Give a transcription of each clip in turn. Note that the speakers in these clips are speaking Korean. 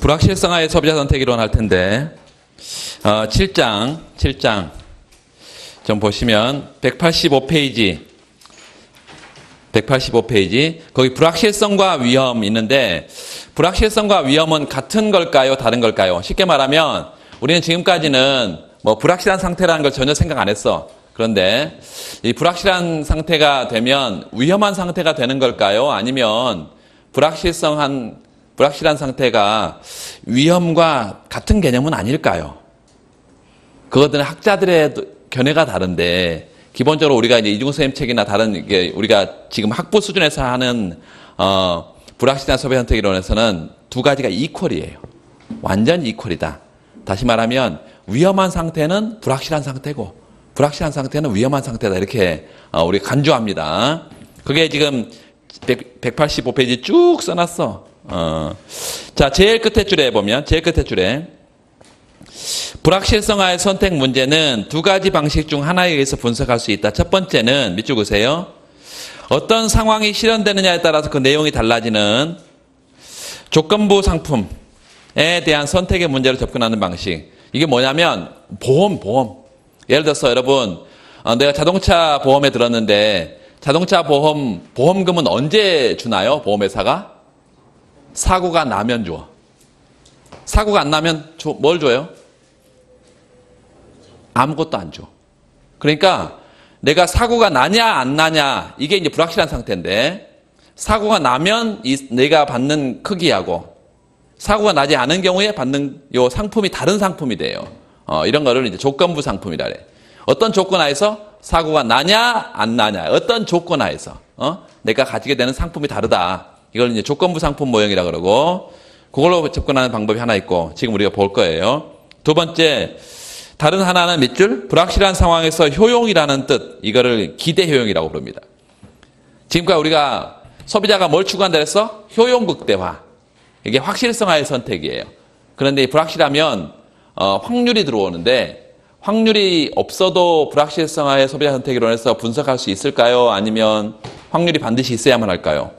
불확실성하의 소비자 선택 이론 할 텐데 7장 좀 보시면 185페이지 거기 불확실성과 위험 있는데 불확실성과 위험은 같은 걸까요? 다른 걸까요? 쉽게 말하면 우리는 지금까지는 뭐 불확실한 상태라는 걸 전혀 생각 안 했어. 그런데 이 불확실한 상태가 되면 위험한 상태가 되는 걸까요? 아니면 불확실한 상태가 위험과 같은 개념은 아닐까요? 그것들은 학자들의 견해가 다른데 기본적으로 우리가 이제 이중훈 선생님 책이나 다른 이게 우리가 지금 학부 수준에서 하는 불확실한 소비 선택 이론에서는 두 가지가 이퀄이에요. 완전 이퀄이다. 다시 말하면 위험한 상태는 불확실한 상태고 불확실한 상태는 위험한 상태다. 이렇게 우리 간주합니다. 그게 지금 185페이지 쭉 써놨어. 자, 제일 끝에 줄에 보면 제일 끝에 줄에 불확실성하의 선택 문제는 두 가지 방식 중 하나에 의해서 분석할 수 있다. 첫 번째는 밑줄 그으세요. 어떤 상황이 실현되느냐에 따라서 그 내용이 달라지는 조건부 상품에 대한 선택의 문제로 접근하는 방식. 이게 뭐냐면 보험. 예를 들어서 여러분 내가 자동차 보험에 들었는데 자동차 보험금은 언제 주나요? 보험회사가? 사고가 나면 줘. 사고가 안 나면 뭘 줘요? 아무것도 안 줘. 그러니까 내가 사고가 나냐 안 나냐 이게 이제 불확실한 상태인데 사고가 나면 내가 받는 크기하고 사고가 나지 않은 경우에 받는 요 상품이 다른 상품이 돼요. 이런 거를 이제 조건부 상품이라 그래. 어떤 조건 하에서 사고가 나냐 안 나냐 어떤 조건 하에서 내가 가지게 되는 상품이 다르다. 이걸 이제 조건부 상품 모형이라 그러고 그걸로 접근하는 방법이 하나 있고 지금 우리가 볼 거예요. 두 번째 다른 하나는 밑줄 불확실한 상황에서 효용이라는 뜻 이거를 기대 효용이라고 부릅니다. 지금까지 우리가 소비자가 뭘 추구한다 그랬어? 효용 극대화. 이게 확실성하의 선택이에요. 그런데 불확실하면 확률이 들어오는데 확률이 없어도 불확실성하의 소비자 선택 이론에서 분석할 수 있을까요? 아니면 확률이 반드시 있어야만 할까요?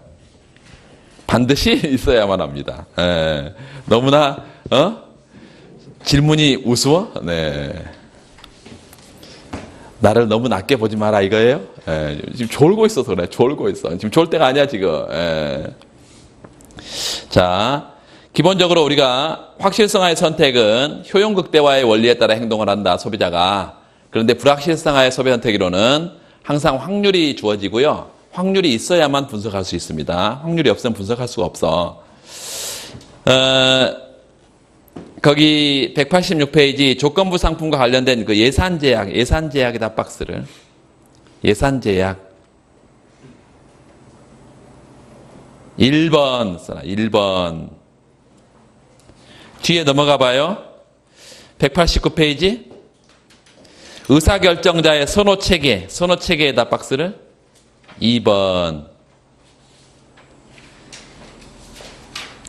반드시 있어야만 합니다. 너무나 질문이 우스워? 네. 나를 너무 낮게 보지 마라 이거예요? 지금 졸고 있어서 그래. 졸고 있어. 지금 졸 때가 아니야 지금. 자, 기본적으로 우리가 확실성하의 선택은 효용 극대화의 원리에 따라 행동을 한다. 소비자가. 그런데 불확실성하의 소비 선택 이론은 항상 확률이 주어지고요. 확률이 있어야만 분석할 수 있습니다. 확률이 없으면 분석할 수가 없어. 거기 186페이지 조건부 상품과 관련된 그 예산제약이다 박스를. 예산제약. 1번 써라. 1번. 뒤에 넘어가 봐요. 189페이지. 의사결정자의 선호체계에다 박스를. 2번.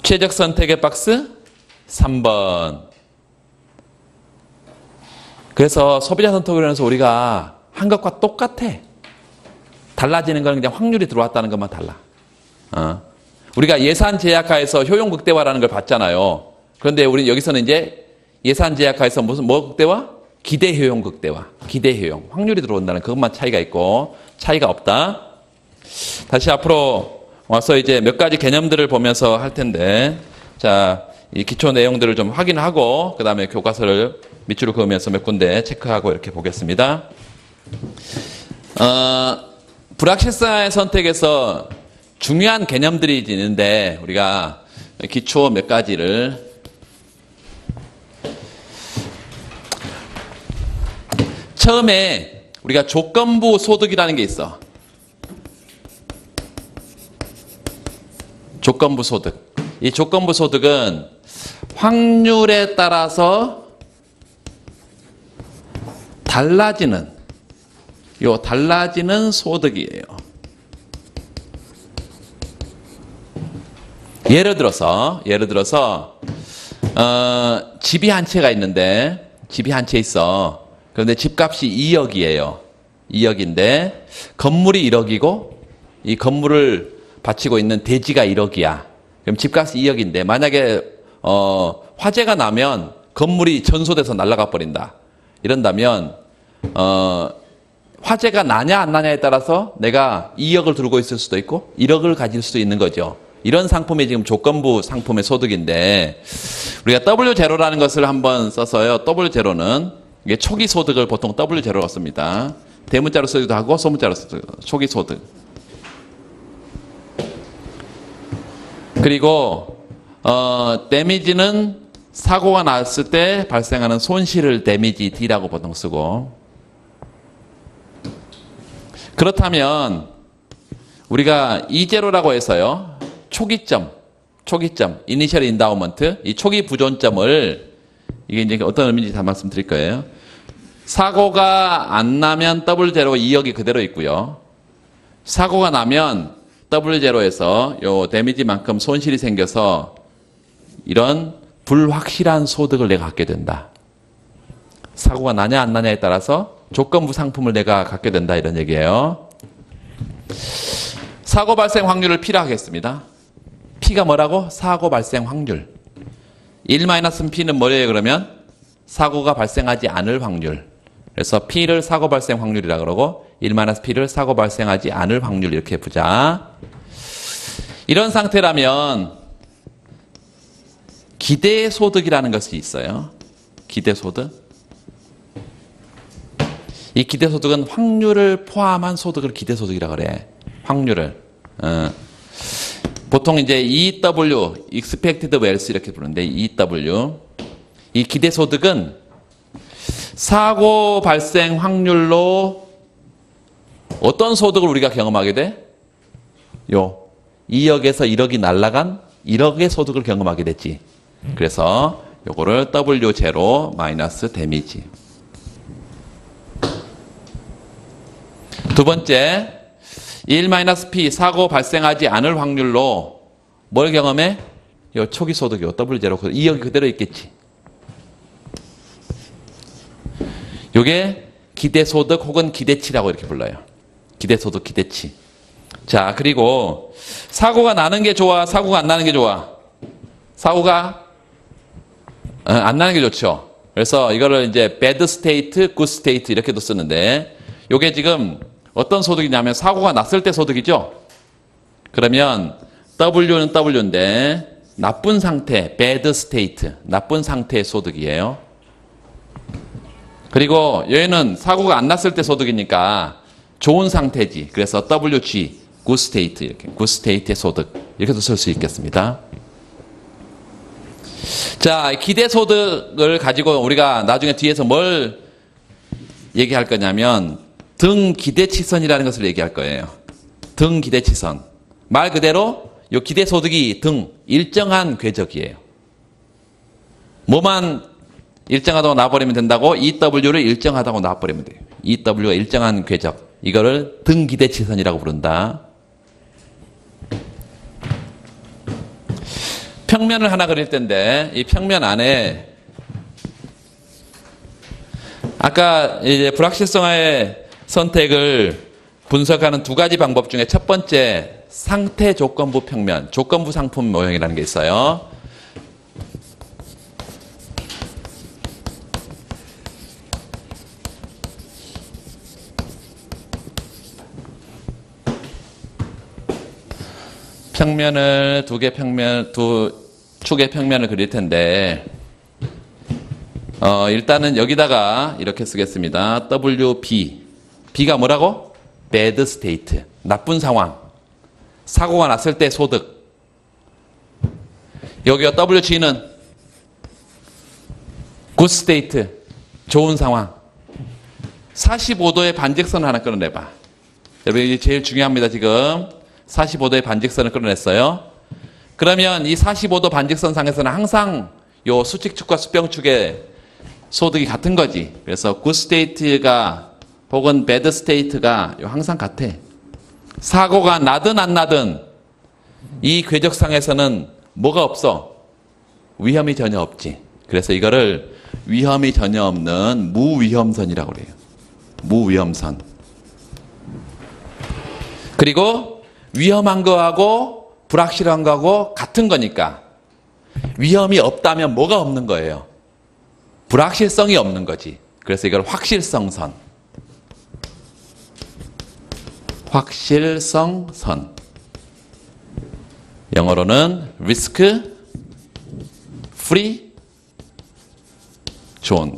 최적 선택의 박스 3번. 그래서 소비자 선택을 해서 우리가 한 것과 똑같아. 달라지는 건 그냥 확률이 들어왔다는 것만 달라. 우리가 예산 제약하에서 효용 극대화라는 걸 봤잖아요. 그런데 우리 여기서는 이제 예산 제약하에서 뭐 극대화? 기대 효용 극대화. 기대 효용. 확률이 들어온다는 그것만 차이가 있고 차이가 없다. 다시 앞으로 와서 이제 몇 가지 개념들을 보면서 할 텐데 자, 이 기초 내용들을 좀 확인하고 그 다음에 교과서를 밑줄을 그으면서 몇 군데 체크하고 이렇게 보겠습니다. 불확실성의 선택에서 중요한 개념들이 있는데 우리가 기초 몇 가지를 처음에 우리가 조건부 소득이라는 게 있어. 조건부 소득. 이 조건부 소득은 확률에 따라서 달라지는 소득이에요. 예를 들어서 집이 한 채가 있는데 집이 한 채 있어. 그런데 집값이 2억이에요. 2억인데 건물이 1억이고 이 건물을 바치고 있는 대지가 1억이야. 그럼 집값이 2억인데 만약에 화재가 나면 건물이 전소돼서 날아가 버린다. 이런다면 화재가 나냐 안 나냐에 따라서 내가 2억을 들고 있을 수도 있고 1억을 가질 수도 있는 거죠. 이런 상품이 지금 조건부 상품의 소득인데 우리가 W0라는 것을 한번 써서요. W0는 이게 초기 소득을 보통 W0로 씁니다. 대문자로 쓰기도 하고 소문자로 쓰기도 하고 초기 소득. 그리고 데미지는 사고가 났을 때 발생하는 손실을 데미지 D라고 보통 쓰고 그렇다면 우리가 E0라고 해서요. 초기점, 이니셜 인다우먼트, 이 초기 부존점을 이게 이제 어떤 의미인지 다 말씀드릴 거예요. 사고가 안 나면 W0 2억이 그대로 있고요. 사고가 나면 W0에서 요 데미지만큼 손실이 생겨서 이런 불확실한 소득을 내가 갖게 된다. 사고가 나냐 안 나냐에 따라서 조건부 상품을 내가 갖게 된다 이런 얘기예요. 사고 발생 확률을 P라 하겠습니다. P가 뭐라고? 사고 발생 확률. 1-P는 뭐예요 그러면? 사고가 발생하지 않을 확률. 그래서 P를 사고 발생 확률이라 그러고 1-P를 사고 발생하지 않을 확률 이렇게 보자. 이런 상태라면 기대소득이라는 것이 있어요. 기대소득. 이 기대소득은 확률을 포함한 소득을 기대소득이라고 그래. 확률을. 보통 이제 EW, Expected Wealth 이렇게 부르는데 EW. 이 기대소득은 사고 발생 확률로 어떤 소득을 우리가 경험하게 돼? 2억에서 1억이 날라간 1억의 소득을 경험하게 됐지. 그래서 요거를 W0 마이너스 데미지. 두 번째, 1-P 사고 발생하지 않을 확률로 뭘 경험해? 요 초기 소득이요. W0 2억이 그대로 있겠지. 요게 기대소득 혹은 기대치라고 이렇게 불러요. 기대소득, 기대치. 자, 그리고 사고가 나는 게 좋아? 사고가 안 나는 게 좋아? 사고가 안 나는 게 좋죠. 그래서 이거를 이제 bad state, good state 이렇게도 쓰는데 요게 지금 어떤 소득이냐면 사고가 났을 때 소득이죠. 그러면 W는 W인데 나쁜 상태, bad state, 나쁜 상태의 소득이에요. 그리고 여기는 사고가 안 났을 때 소득이니까 좋은 상태지. 그래서 WG, good state 이렇게 good state의 소득 이렇게도 쓸 수 있겠습니다. 자, 기대소득을 가지고 우리가 나중에 뒤에서 뭘 얘기할 거냐면 등 기대치선이라는 것을 얘기할 거예요. 등 기대치선. 말 그대로 이 기대소득이 등 일정한 궤적이에요. 뭐만 일정하다고 놔버리면 된다고? EW를 일정하다고 놔버리면 돼요. EW가 일정한 궤적. 이거를 등 기대치선이라고 부른다. 평면을 하나 그릴 텐데 이 평면 안에 아까 이제 불확실성의 선택을 분석하는 두 가지 방법 중에 첫 번째 상태 조건부 평면, 조건부 상품 모형이라는 게 있어요. 평면을 두 축의 평면을 그릴 텐데 일단은 여기다가 이렇게 쓰겠습니다. WB. B가 뭐라고? bad state. 나쁜 상황. 사고가 났을 때 소득. 여기가 WG는 good state. 좋은 상황. 45도의 반직선을 하나 끌어내봐. 여러분 이게 제일 중요합니다. 지금 45도의 반직선을 끌어냈어요. 그러면 이 45도 반직선 상에서는 항상 요 수직축과 수평축의 소득이 같은 거지. 그래서 good state가 혹은 bad state가 항상 같아. 사고가 나든 안 나든 이 궤적상에서는 뭐가 없어? 위험이 전혀 없지. 그래서 이거를 위험이 전혀 없는 무위험선이라고 그래요. 무위험선. 그리고 위험한 거하고 불확실한 거하고 같은 거니까 위험이 없다면 뭐가 없는 거예요? 불확실성이 없는 거지. 그래서 이걸 확실성선. 확실성선. 영어로는 risk free zone.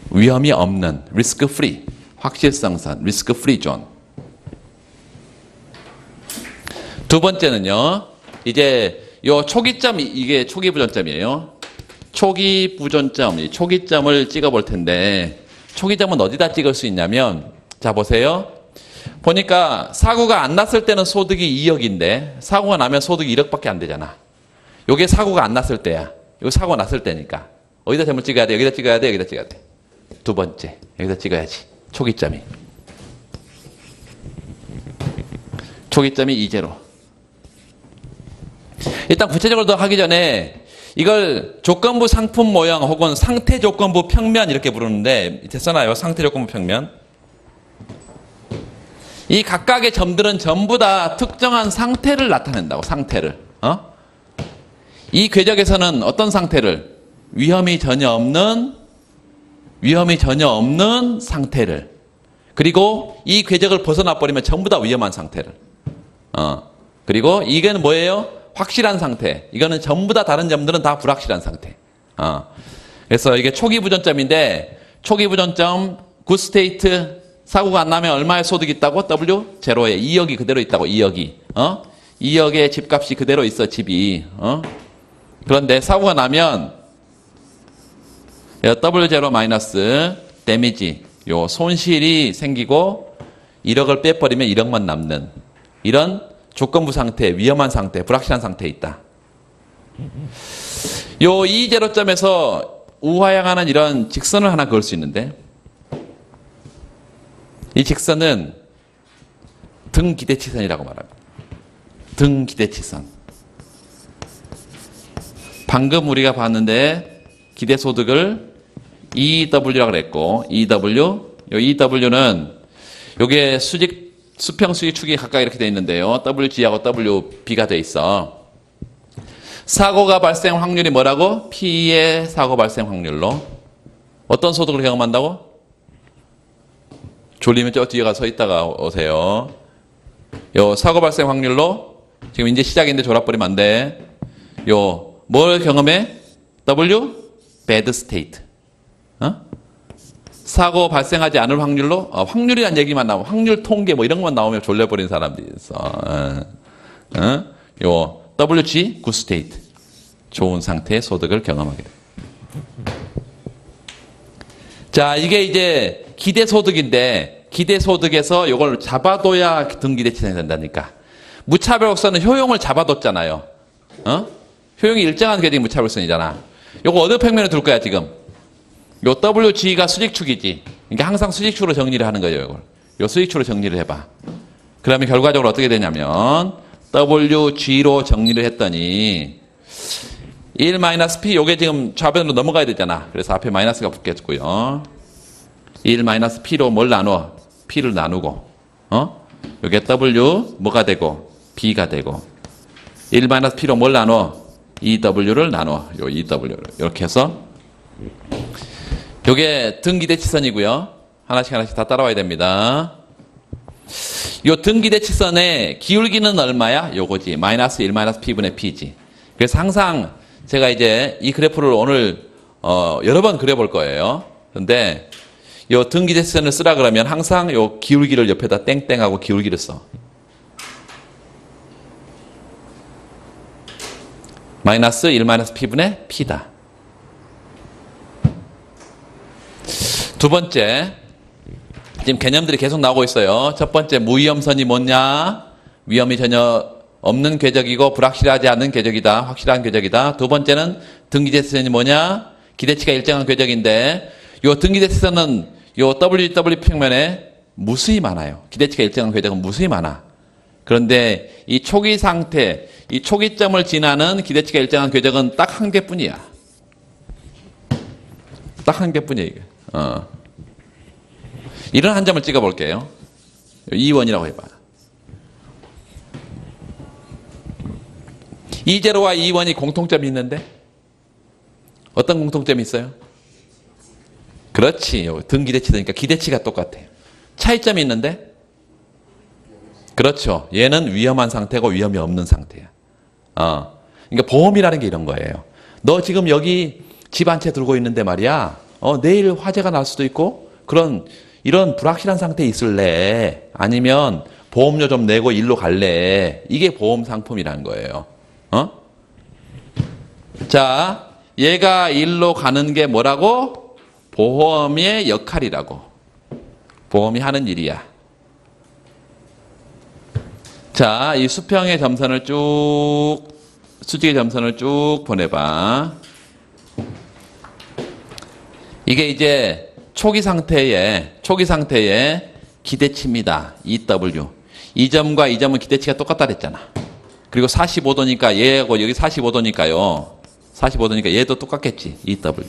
위험이 없는 risk free. 확실성선. risk free zone. 두 번째는요. 이제 요 초기점, 이게 초기 부전점이에요. 초기 부전점, 초기점을 찍어 볼 텐데, 초기점은 어디다 찍을 수 있냐면, 자, 보세요. 보니까 사고가 안 났을 때는 소득이 2억인데, 사고가 나면 소득이 1억밖에 안 되잖아. 요게 사고가 안 났을 때야. 요거 사고가 났을 때니까. 어디다 점을 찍어야 돼? 여기다 찍어야 돼? 여기다 찍어야 돼? 두 번째. 여기다 찍어야지. 초기점이. 초기점이 2제로. 일단 구체적으로 더 하기 전에 이걸 조건부 상품 모형 혹은 상태 조건부 평면 이렇게 부르는데 밑에 써놔요. 상태 조건부 평면. 이 각각의 점들은 전부 다 특정한 상태를 나타낸다고. 상태를. 이 궤적에서는 어떤 상태를? 위험이 전혀 없는 상태를. 그리고 이 궤적을 벗어나 버리면 전부 다 위험한 상태를. 그리고 이게는 뭐예요? 확실한 상태. 이거는 전부 다 다른 점들은 다 불확실한 상태. 그래서 이게 초기 부전점인데, 초기 부전점, 굿 스테이트, 사고가 안 나면 얼마의 소득이 있다고? W? 제로에 2억이 그대로 있다고, 2억이. 2억의 집값이 그대로 있어, 집이. 그런데 사고가 나면, W0 마이너스, 데미지, 요 손실이 생기고, 1억을 빼버리면 1억만 남는, 이런 조건부 상태, 위험한 상태, 불확실한 상태에 있다. 요 이 제로점에서 우하향하는 이런 직선을 하나 그을 수 있는데, 이 직선은 등기대치선이라고 말합니다. 등기대치선. 방금 우리가 봤는데 기대소득을 EW라고 그랬고, EW, 요 EW는 요게 수평 수익 축이 각각 이렇게 되어 있는데요. WG하고 WB가 되어 있어. 사고가 발생 확률이 뭐라고? P의 사고 발생 확률로. 어떤 소득을 경험한다고? 졸리면 저 뒤에 가서 서 있다가 오세요. 요 사고 발생 확률로 지금 이제 시작인데 졸아버리면 안 돼. 요 뭘 경험해? W? bad state. 사고 발생하지 않을 확률로 확률이란 얘기만 나오면 확률 통계 뭐 이런 것만 나오면 졸려버린 사람들이 있어. 요 WG good state. 좋은 상태의 소득을 경험하게 돼. 자, 이게 이제 기대소득인데 기대소득에서 이걸 잡아둬야 등기대치선이 된다니까. 무차별성은 효용을 잡아뒀잖아요. 효용이 일정한 궤적이 무차별성이잖아. 요거 어느 평면에 둘 거야 지금? 요 WG가 수직축이지. 그러니까 항상 수직축으로 정리를 하는 거예요. 이걸. 요 수직축으로 정리를 해봐. 그러면 결과적으로 어떻게 되냐면 WG로 정리를 했더니 1-P 요게 지금 좌변으로 넘어가야 되잖아. 그래서 앞에 마이너스가 붙겠고요. 1-P로 뭘 나눠? P를 나누고 요게 W 뭐가 되고 B가 되고 1-P로 뭘 나눠? EW를 나눠. 요 EW를 이렇게 해서 요게 등기대치선이고요. 하나씩 다 따라와야 됩니다. 요 등기대치선의 기울기는 얼마야? 요거지. 마이너스 1-P분의 P지. 그래서 항상 제가 이제 이 그래프를 오늘 여러 번 그려볼 거예요. 근데 요 등기대치선을 쓰라 그러면 항상 요 기울기를 옆에다 땡땡하고 기울기를 써. 마이너스 1-P분의 P다. 두 번째, 지금 개념들이 계속 나오고 있어요. 첫 번째, 무위험선이 뭐냐? 위험이 전혀 없는 궤적이고 불확실하지 않은 궤적이다. 확실한 궤적이다. 두 번째는 등기대치선이 뭐냐? 기대치가 일정한 궤적인데 요 등기대치선은 요 WW 평면에 무수히 많아요. 기대치가 일정한 궤적은 무수히 많아. 그런데 이 초기 상태, 이 초기점을 지나는 기대치가 일정한 궤적은 딱 한 개뿐이야. 딱 한 개뿐이야 이게. 이런 한 점을 찍어 볼게요. 2원이라고 해봐. E0와 E1이 공통점이 있는데 어떤 공통점이 있어요? 그렇지. 등 기대치니까 기대치가 똑같아요. 차이점이 있는데 그렇죠. 얘는 위험한 상태고 위험이 없는 상태야. 그러니까 보험이라는 게 이런 거예요. 너 지금 여기 집 한 채 들고 있는데 말이야. 내일 화재가 날 수도 있고 이런 불확실한 상태에 있을래? 아니면 보험료 좀 내고 일로 갈래? 이게 보험 상품이라는 거예요. 자, 얘가 일로 가는 게 뭐라고? 보험의 역할이라고. 보험이 하는 일이야. 자, 이 수평의 점선을 수직의 점선을 쭉 보내봐. 이게 이제 초기 상태의 기대치입니다. EW. 이 점과 이 점은 기대치가 똑같다 그랬잖아. 그리고 45도니까 얘하고 여기 45도니까요. 45도니까 얘도 똑같겠지. EW.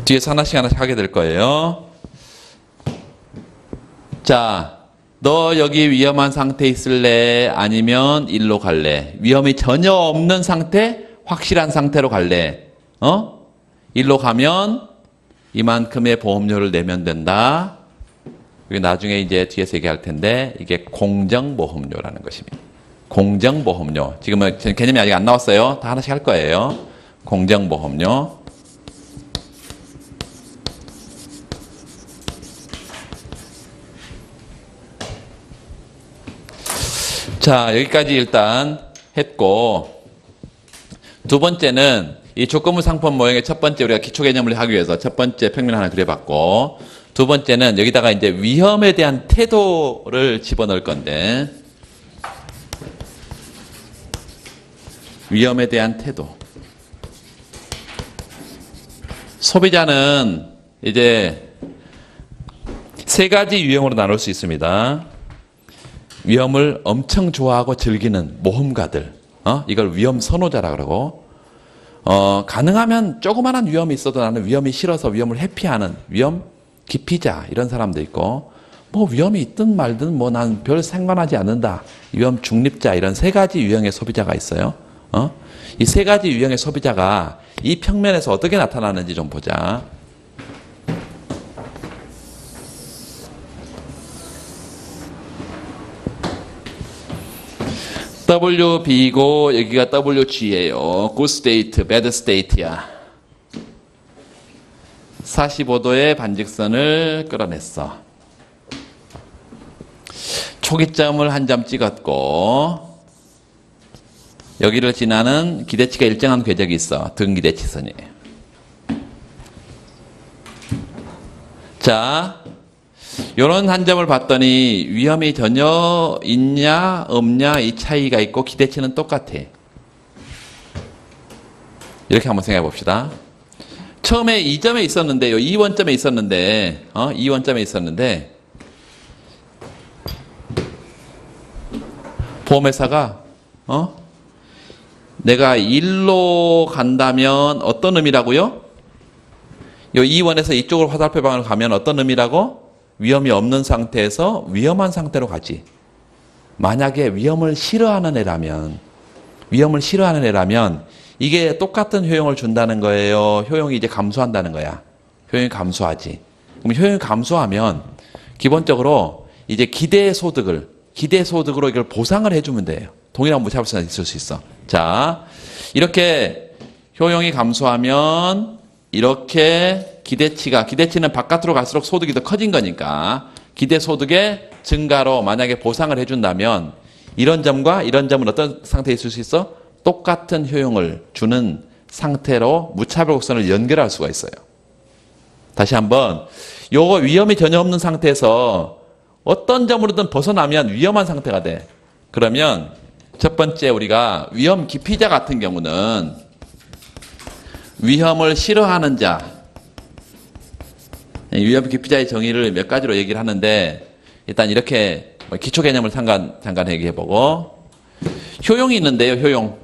뒤에서 하나씩 하게 될 거예요. 자, 너 여기 위험한 상태에 있을래? 아니면 일로 갈래? 위험이 전혀 없는 상태? 확실한 상태로 갈래? 일로 가면 이만큼의 보험료를 내면 된다. 그리고 나중에 이제 뒤에서 얘기할 텐데 이게 공정보험료라는 것입니다. 공정보험료. 지금은 개념이 아직 안 나왔어요. 다 하나씩 할 거예요. 공정보험료. 자, 여기까지 일단 했고, 두 번째는 이 조건부 상품 모형의 첫 번째 우리가 기초 개념을 하기 위해서 첫 번째 평면 하나 그려봤고, 두 번째는 여기다가 이제 위험에 대한 태도를 집어넣을 건데, 위험에 대한 태도. 소비자는 이제 세 가지 유형으로 나눌 수 있습니다. 위험을 엄청 좋아하고 즐기는 모험가들, 이걸 위험 선호자라 그러고, 가능하면 조그마한 위험이 있어도 나는 위험이 싫어서 위험을 회피하는 위험 기피자 이런 사람도 있고, 뭐 위험이 있든 말든 뭐 난 별 상관하지 않는다 위험 중립자 이런 세 가지 유형의 소비자가 있어요. 이 세 가지 유형의 소비자가 이 평면에서 어떻게 나타나는지 좀 보자. WB고 여기가 WG예요. Good state, bad state야. 45도의 반직선을 끌어냈어. 초기점을 한 점 찍었고 여기를 지나는 기대치가 일정한 궤적이 있어. 등 기대치선이에요. 자, 요런 한 점을 봤더니 위험이 전혀 있냐 없냐 이 차이가 있고 기대치는 똑같아. 이렇게 한번 생각해 봅시다. 처음에 이 점에 있었는데요. 이 원점에 있었는데 이 원점에 있었는데 보험회사가 내가 일로 간다면 어떤 의미라고요? 요 2원에서 이쪽으로 화살표 방향으로 가면 어떤 의미라고? 위험이 없는 상태에서 위험한 상태로 가지. 만약에 위험을 싫어하는 애라면 이게 똑같은 효용을 준다는 거예요. 효용이 이제 감소한다는 거야. 효용이 감소하지. 그럼 효용이 감소하면 기본적으로 이제 기대 소득으로 이걸 보상을 해주면 돼요. 동일한 무차별성이 있을 수 있어. 자, 이렇게 효용이 감소하면 이렇게 기대치는 바깥으로 갈수록 소득이 더 커진 거니까 기대 소득의 증가로 만약에 보상을 해준다면 이런 점과 이런 점은 어떤 상태에 있을 수 있어? 똑같은 효용을 주는 상태로 무차별 곡선을 연결할 수가 있어요. 다시 한번 요거 위험이 전혀 없는 상태에서 어떤 점으로든 벗어나면 위험한 상태가 돼. 그러면 첫 번째 우리가 위험 기피자 같은 경우는 위험을 싫어하는 자, 위험 기피자의 정의를 몇 가지로 얘기를 하는데 일단 이렇게 기초 개념을 잠깐 얘기해보고 효용이 있는데요. 효용.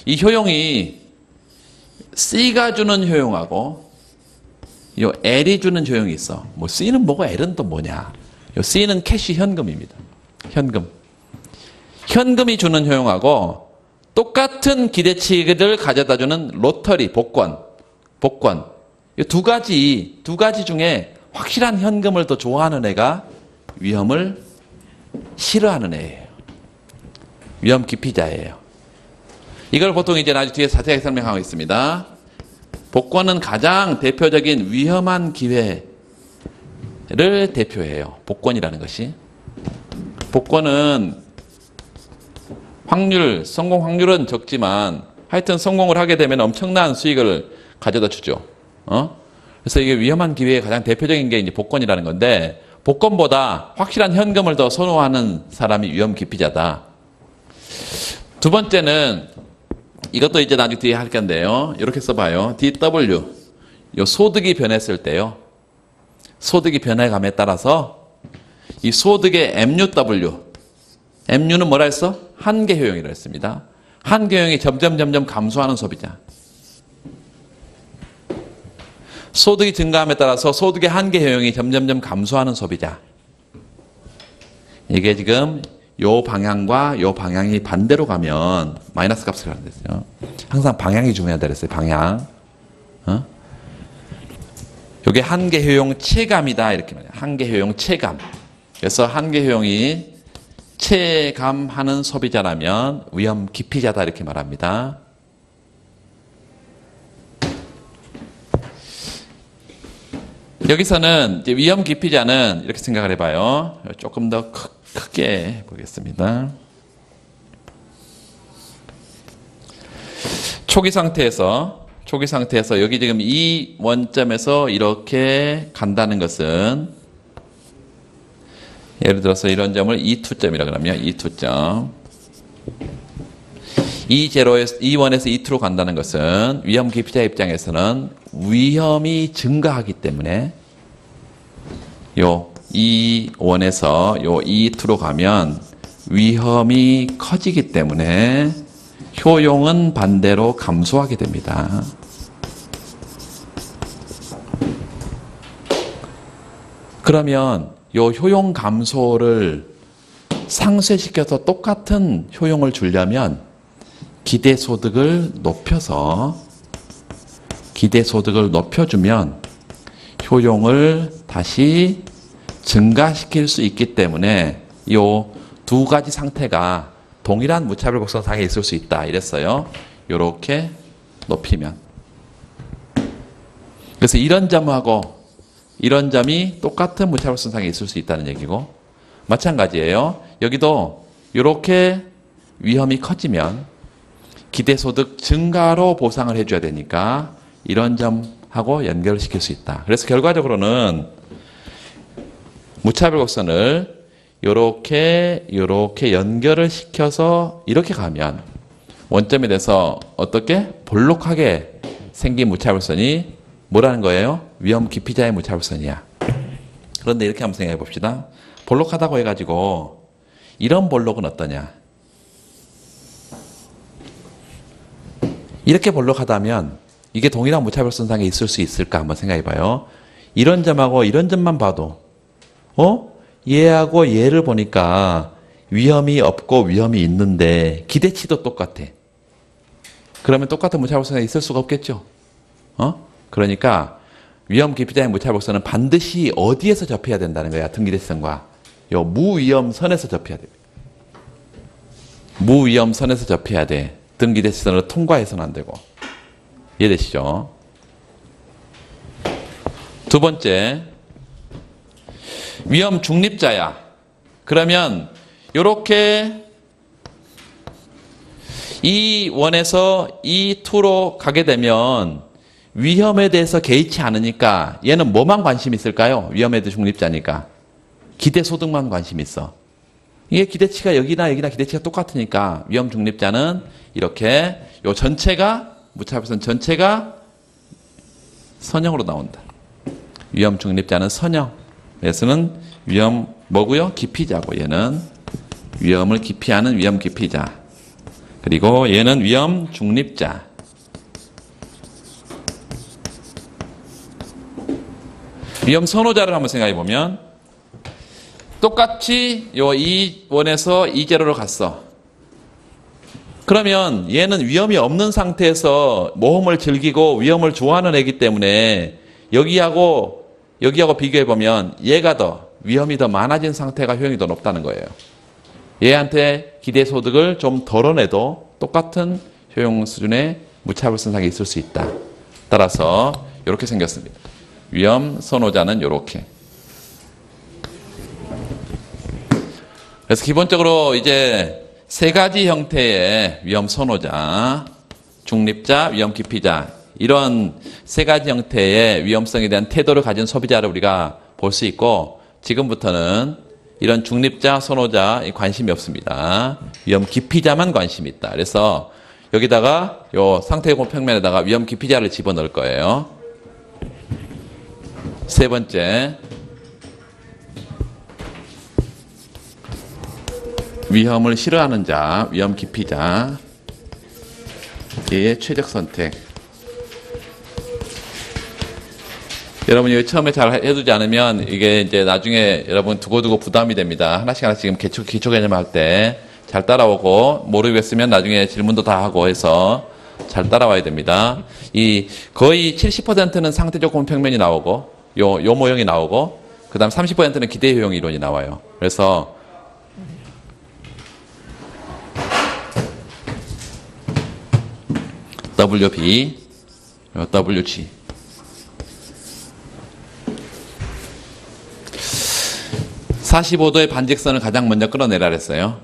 이 효용이 C가 주는 효용하고 요 L이 주는 효용이 있어. 뭐 C는 뭐고 L은 또 뭐냐. 요 C는 캐시 현금입니다. 현금. 현금이 주는 효용하고 똑같은 기대치를 가져다주는 로터리, 복권. 이 두 가지 중에 확실한 현금을 더 좋아하는 애가 위험을 싫어하는 애예요. 위험 기피자예요. 이걸 보통 이제 나중에 뒤에 자세하게 설명하고 있습니다. 복권은 가장 대표적인 위험한 기회를 대표해요. 복권이라는 것이. 복권은 성공 확률은 적지만 하여튼 성공을 하게 되면 엄청난 수익을 가져다 주죠. 그래서 이게 위험한 기회의 가장 대표적인 게 이제 복권이라는 건데, 복권보다 확실한 현금을 더 선호하는 사람이 위험 기피자다. 두 번째는 이것도 이제 나중에 뒤에 할 건데요. 이렇게 써봐요. DW. 요 소득이 변했을 때요. 소득이 변해감에 따라서 이 소득의 MUW. MU는 뭐라 했어? 한계 효용이라 했습니다. 한계 효용이 점점 감소하는 소비자. 소득이 증가함에 따라서 소득의 한계 효용이 점점 감소하는 소비자. 이게 지금 요 방향과 요 방향이 반대로 가면 마이너스 값을 하는 거죠. 항상 방향이 중요하다 그랬어요. 방향. 요게 한계 효용 체감이다 이렇게 말해요. 한계 효용 체감. 그래서 한계 효용이 체감하는 소비자라면 위험 기피자다 이렇게 말합니다. 여기서는 이제 위험 기피자는 이렇게 생각을 해봐요. 조금 더 크게 보겠습니다. 초기 상태에서 여기 지금 이 원점에서 이렇게 간다는 것은, 예를 들어서 이런 점을 E2점이라고 하면 E2점. E0에서, E1에서 E2로 간다는 것은 위험 기피자 입장에서는 위험이 증가하기 때문에 요 E1에서 요 E2로 가면 위험이 커지기 때문에 효용은 반대로 감소하게 됩니다. 그러면 요 효용 감소를 상쇄시켜서 똑같은 효용을 주려면 기대소득을 높여주면 효용을 다시 증가시킬 수 있기 때문에 이 두 가지 상태가 동일한 무차별 곡선상에 있을 수 있다 이랬어요. 이렇게 높이면. 그래서 이런 점하고 이런 점이 똑같은 무차별 곡선상에 있을 수 있다는 얘기고, 마찬가지예요. 여기도 이렇게 위험이 커지면 기대소득 증가로 보상을 해줘야 되니까 이런 점하고 연결을 시킬 수 있다. 그래서 결과적으로는 무차별 곡선을 요렇게 연결을 시켜서 이렇게 가면 원점에 대해서 어떻게 볼록하게 생긴 무차별 곡선이 뭐라는 거예요? 위험 기피자의 무차별 곡선이야. 그런데 이렇게 한번 생각해 봅시다. 볼록하다고 해가지고 이런 볼록은 어떠냐? 이렇게 볼록하다면 이게 동일한 무차별 곡선상에 있을 수 있을까 한번 생각해 봐요. 이런 점하고 이런 점만 봐도 얘하고 얘를 보니까 위험이 없고 위험이 있는데 기대치도 똑같아. 그러면 똑같은 무차별 곡선에 있을 수가 없겠죠. 그러니까 위험 기피자의 무차별 곡선은 반드시 어디에서 접해야 된다는 거야. 등기대치선과 요 무위험선에서 접해야 돼. 무위험선에서 접해야 돼. 등기대치선을 통과해서는 안 되고. 이해되시죠? 두 번째, 위험 중립자야. 그러면 요렇게 E1에서 E2로 가게 되면 위험에 대해서 개의치 않으니까 얘는 뭐만 관심 있을까요? 위험에 대해 중립자니까. 기대소득만 관심 있어. 이게 기대치가 여기나 기대치가 똑같으니까 위험 중립자는 이렇게 요 전체가 무차별선 전체가 선형으로 나온다. 위험 중립자는 선형. 그래서는 위험 뭐고요? 기피자고, 얘는 위험을 기피하는 위험 기피자. 그리고 얘는 위험 중립자. 위험 선호자를 한번 생각해 보면 똑같이 요 E1에서 E0로 갔어. 그러면 얘는 위험이 없는 상태에서 모험을 즐기고 위험을 좋아하는 애기 때문에 여기하고 비교해 보면 얘가 더 위험이 더 많아진 상태가 효용이 더 높다는 거예요. 얘한테 기대 소득을 좀 덜어내도 똑같은 효용 수준의 무차별 선상이 있을 수 있다. 따라서 이렇게 생겼습니다. 위험 선호자는 이렇게. 그래서 기본적으로 이제 세 가지 형태의 위험 선호자, 중립자, 위험 기피자, 이런 세 가지 형태의 위험성에 대한 태도를 가진 소비자를 우리가 볼 수 있고, 지금부터는 이런 중립자, 선호자 관심이 없습니다. 위험 기피자만 관심이 있다. 그래서 여기다가 요 상태 공평면에다가 위험 기피자를 집어넣을 거예요. 세 번째, 위험을 싫어하는 자, 위험 기피자, 얘의 최적 선택. 여러분 이거 처음에 잘 해두지 않으면 이게 이제 나중에 여러분 두고두고 부담이 됩니다. 하나씩 지금 기초 개념 할 때 잘 따라오고, 모르겠으면 나중에 질문도 다 하고 해서 잘 따라와야 됩니다. 이 거의 70%는 상태적 공평면이 나오고, 요 모형이 나오고, 그 다음 30%는 기대 효용 이론이 나와요. 그래서 WB, WG. (45도의) 반직선을 가장 먼저 끌어내라 그랬어요.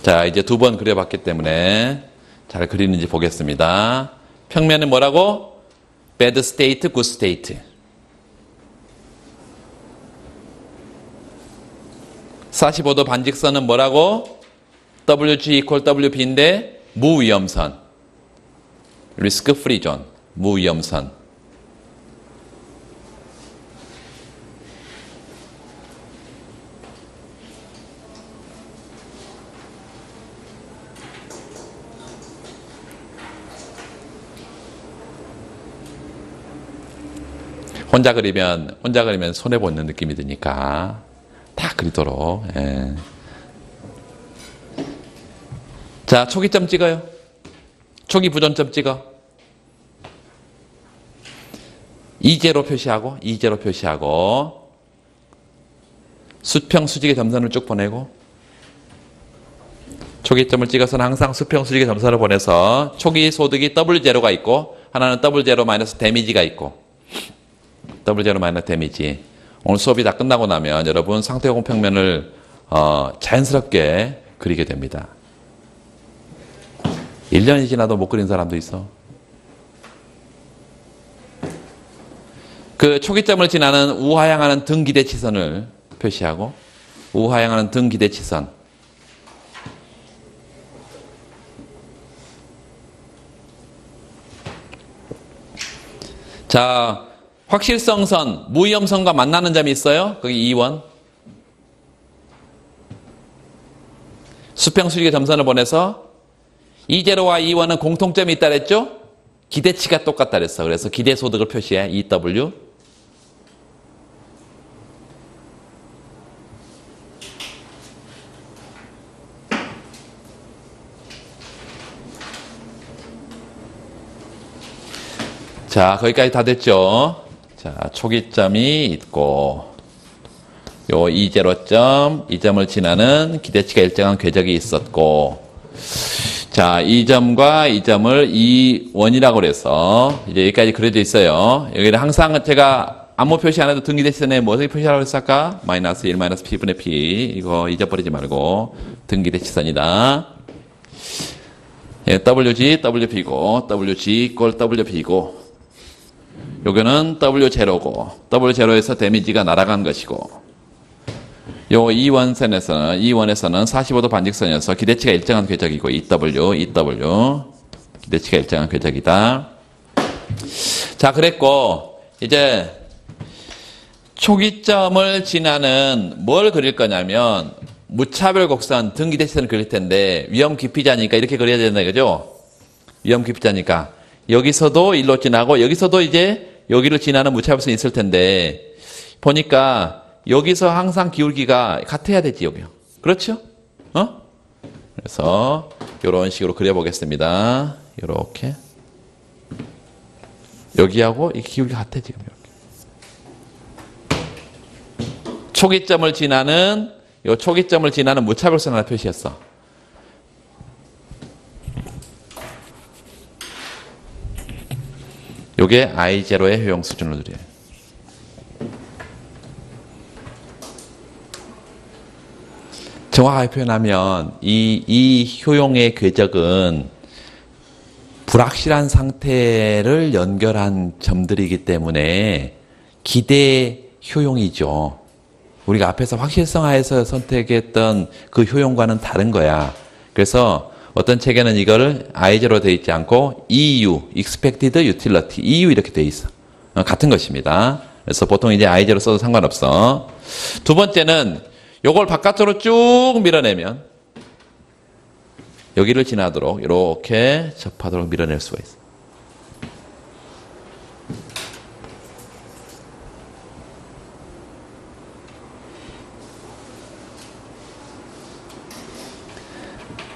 자, 이제 두 번 그려봤기 때문에 잘 그리는지 보겠습니다. 평면은 뭐라고? bad state, good state. 45도 반직선은 뭐라고? WG equal WB인데 무위험선. risk free zone. 무위험선. 혼자 그리면 손해보는 느낌이 드니까 다 그리도록. 예. 자, 초기점 찍어요. 초기 부전점 찍어. 이제로 표시하고 수평 수직의 점선을 쭉 보내고, 초기점을 찍어서는 항상 수평 수직의 점선을 보내서 초기 소득이 W0가 있고, 하나는 W0 마이너스 데미지가 있고, W0 마이너스 데미지. 오늘 수업이 다 끝나고 나면 여러분 상태 공평면을 자연스럽게 그리게 됩니다. 1년이 지나도 못 그린 사람도 있어. 그 초기점을 지나는 우하향하는 등 기대치선을 표시하고, 우하향하는 등 기대치선. 자, 확실성선, 무위험선과 만나는 점이 있어요. 거기 2원. 수평수직의 점선을 보내서 E0와 E1은 공통점이 있다 그랬죠? 기대치가 똑같다 그랬어. 그래서 기대소득을 표시해. EW. 자, 거기까지 다 됐죠? 자, 초기점이 있고, 요 E0점, 이 점을 지나는 기대치가 일정한 궤적이 있었고, 자, 이 점과 이 점을 E1이라고 그래서, 이제 여기까지 그려져 있어요. 여기는 항상 제가 아무 표시 안 해도 등 기대치선에 뭐 어떻게 표시하라고 했을까? 마이너스 1 마이너스 P분의 P. 이거 잊어버리지 말고, 등 기대치선이다. 예, WG, WP고, WG 이꼴 WP고, 요거는 W0고, W0에서 데미지가 날아간 것이고, 요 E1에서는 45도 반직선이어서 기대치가 일정한 궤적이고, EW, 기대치가 일정한 궤적이다. 자, 그랬고, 이제, 초기점을 지나는 뭘 그릴 거냐면, 무차별 곡선, 등 기대치선을 그릴 텐데, 위험 기피자니까 이렇게 그려야 된다, 그죠? 위험 기피자니까. 여기서도 일로 지나고 여기서도 이제 여기를 지나는 무차별성이 있을 텐데 보니까 여기서 항상 기울기가 같아야 되지 여기요. 그렇죠? 그래서 이런 식으로 그려보겠습니다. 이렇게 여기하고 이 기울기가 같아 지금 이렇게. 초기점을 지나는 요 초기점을 지나는 무차별성 하나 표시했어. 요게 I0의 효용 수준을 드려요. 정확하게 표현하면 이 효용의 궤적은 불확실한 상태를 연결한 점들이기 때문에 기대 효용이죠. 우리가 앞에서 확실성하에서 선택했던 그 효용과는 다른 거야. 그래서 어떤 책에는 이거를 I0로 되어 있지 않고 EU, Expected Utility, EU 이렇게 되어 있어. 같은 것입니다. 그래서 보통 이제 I0 써도 상관없어. 두 번째는 요걸 바깥으로 쭉 밀어내면 여기를 지나도록 이렇게 접하도록 밀어낼 수가 있어.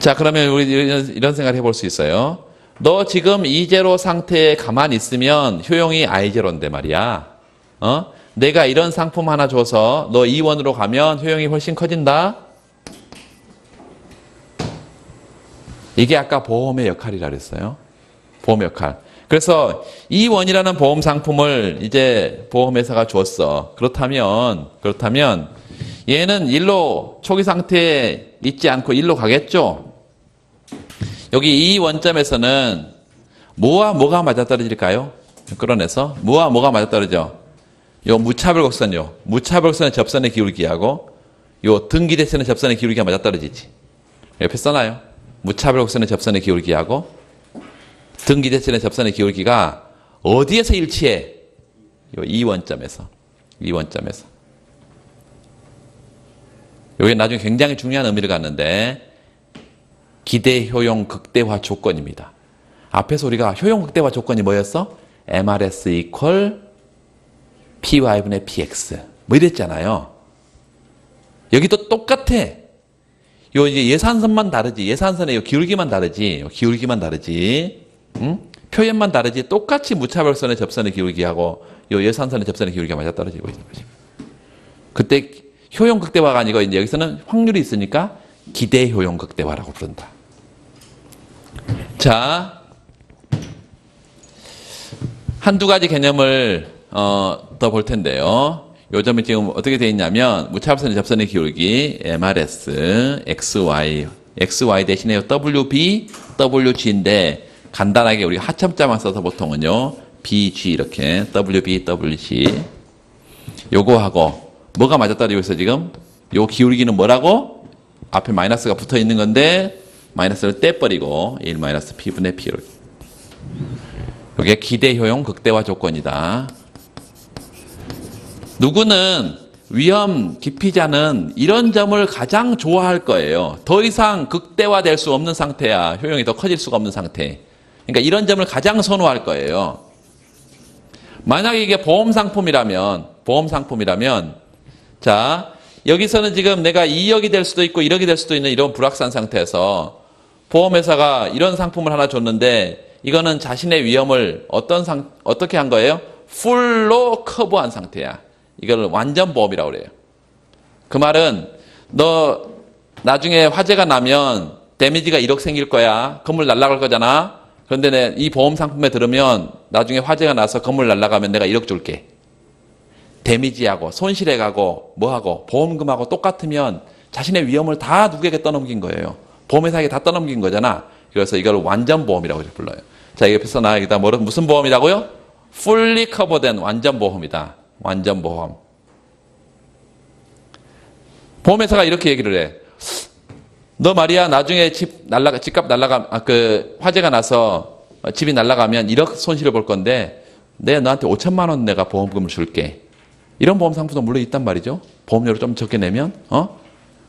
자, 그러면 우리 이런 생각을 해볼 수 있어요. 너 지금 E0 상태에 가만히 있으면 효용이 I0인데 말이야. 내가 이런 상품 하나 줘서 너 E1으로 가면 효용이 훨씬 커진다. 이게 아까 보험의 역할이라 그랬어요. 보험 역할. 그래서 E1이라는 보험 상품을 이제 보험회사가 줬어. 그렇다면 얘는 일로 초기 상태에 있지 않고 일로 가겠죠? 여기 이 원점에서는 뭐와 뭐가 맞아떨어질까요? 끌어내서 뭐와 뭐가 맞아떨어져? 요 무차별 곡선요. 무차별 곡선의 접선의 기울기하고 요 등기대선의 접선의 기울기가 맞아떨어지지. 옆에 써놔요. 무차별 곡선의 접선의 기울기하고 등기대선의 접선의 기울기가 어디에서 일치해? 요 이 원점에서. 이 원점에서. 요게 나중에 굉장히 중요한 의미를 갖는데 기대 효용 극대화 조건입니다. 앞에서 우리가 효용 극대화 조건이 뭐였어? MRS equal PY분의 PX 뭐 이랬잖아요. 여기도 똑같아. 요 이제 예산선만 다르지. 예산선의 요 기울기만 다르지. 요 기울기만 다르지. 응? 표현만 다르지. 똑같이 무차별선의 접선의 기울기하고 요 예산선의 접선의 기울기가 맞아떨어지고 있는 거지. 그때 효용 극대화가 아니고 이제 여기서는 확률이 있으니까 기대 효용 극대화라고 부른다. 자, 한두 가지 개념을 더 볼 텐데요. 요 점이 지금 어떻게 되어 있냐면 무차별선의 접선의 기울기 MRS, XY 대신에 WB, WG인데 간단하게 우리가 하첨자만 써서 보통은요 BG 이렇게 WB, WG 요거하고 뭐가 맞아떨어지고 있어 지금? 요 기울기는 뭐라고? 앞에 마이너스가 붙어 있는 건데 마이너스를 떼버리고 1 마이너스 P분의 P 이렇게. 이게 기대 효용 극대화 조건이다. 누구는 위험 기피자는 이런 점을 가장 좋아할 거예요. 더 이상 극대화될 수 없는 상태야. 효용이 더 커질 수가 없는 상태. 그러니까 이런 점을 가장 선호할 거예요. 만약에 이게 보험 상품이라면 자, 여기서는 지금 내가 2억이 될 수도 있고 1억이 될 수도 있는 이런 불확실한 상태에서 보험회사가 이런 상품을 하나 줬는데 이거는 자신의 위험을 어떻게 한 거예요? 풀로 커버한 상태야. 이걸 완전 보험이라고 그래요. 그 말은 너 나중에 화재가 나면 데미지가 1억 생길 거야. 건물 날아갈 거잖아. 그런데 이 보험 상품에 들으면 나중에 화재가 나서 건물 날아가면 내가 1억 줄게. 데미지하고 손실해가고 뭐하고 보험금하고 똑같으면 자신의 위험을 다 누구에게 떠넘긴 거예요. 보험회사에게 다 떠넘긴 거잖아. 그래서 이걸 완전 보험이라고 불러요. 자, 옆에서 나 여기다 무슨 보험이라고요? fully cover된 완전 보험이다. 완전 보험. 보험회사가 이렇게 얘기를 해. 너 말이야 나중에 집값 화재가 나서 집이 날아가면 1억 손실을 볼 건데 내가 너한테 5천만 원 내가 보험금을 줄게. 이런 보험 상품도 물론 있단 말이죠. 보험료를 좀 적게 내면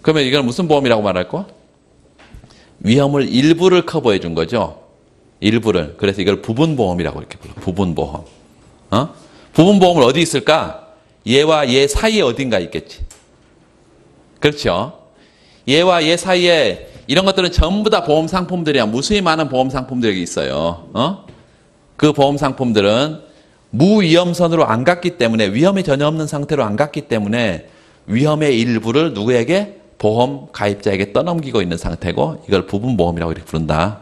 그러면 이건 무슨 보험이라고 말할 거? 위험을 일부를 커버해 준 거죠. 일부를. 그래서 이걸 부분보험이라고 이렇게 불러. 부분보험. 부분보험은 어디 있을까? 얘와 얘 사이에 어딘가 있겠지. 그렇죠? 얘와 얘 사이에 이런 것들은 전부 다 보험 상품들이야. 무수히 많은 보험 상품들이 있어요. 그 보험 상품들은 무위험선으로 안 갔기 때문에, 위험이 전혀 없는 상태로 안 갔기 때문에 위험의 일부를 누구에게? 보험 가입자에게 떠넘기고 있는 상태고, 이걸 부분보험이라고 이렇게 부른다.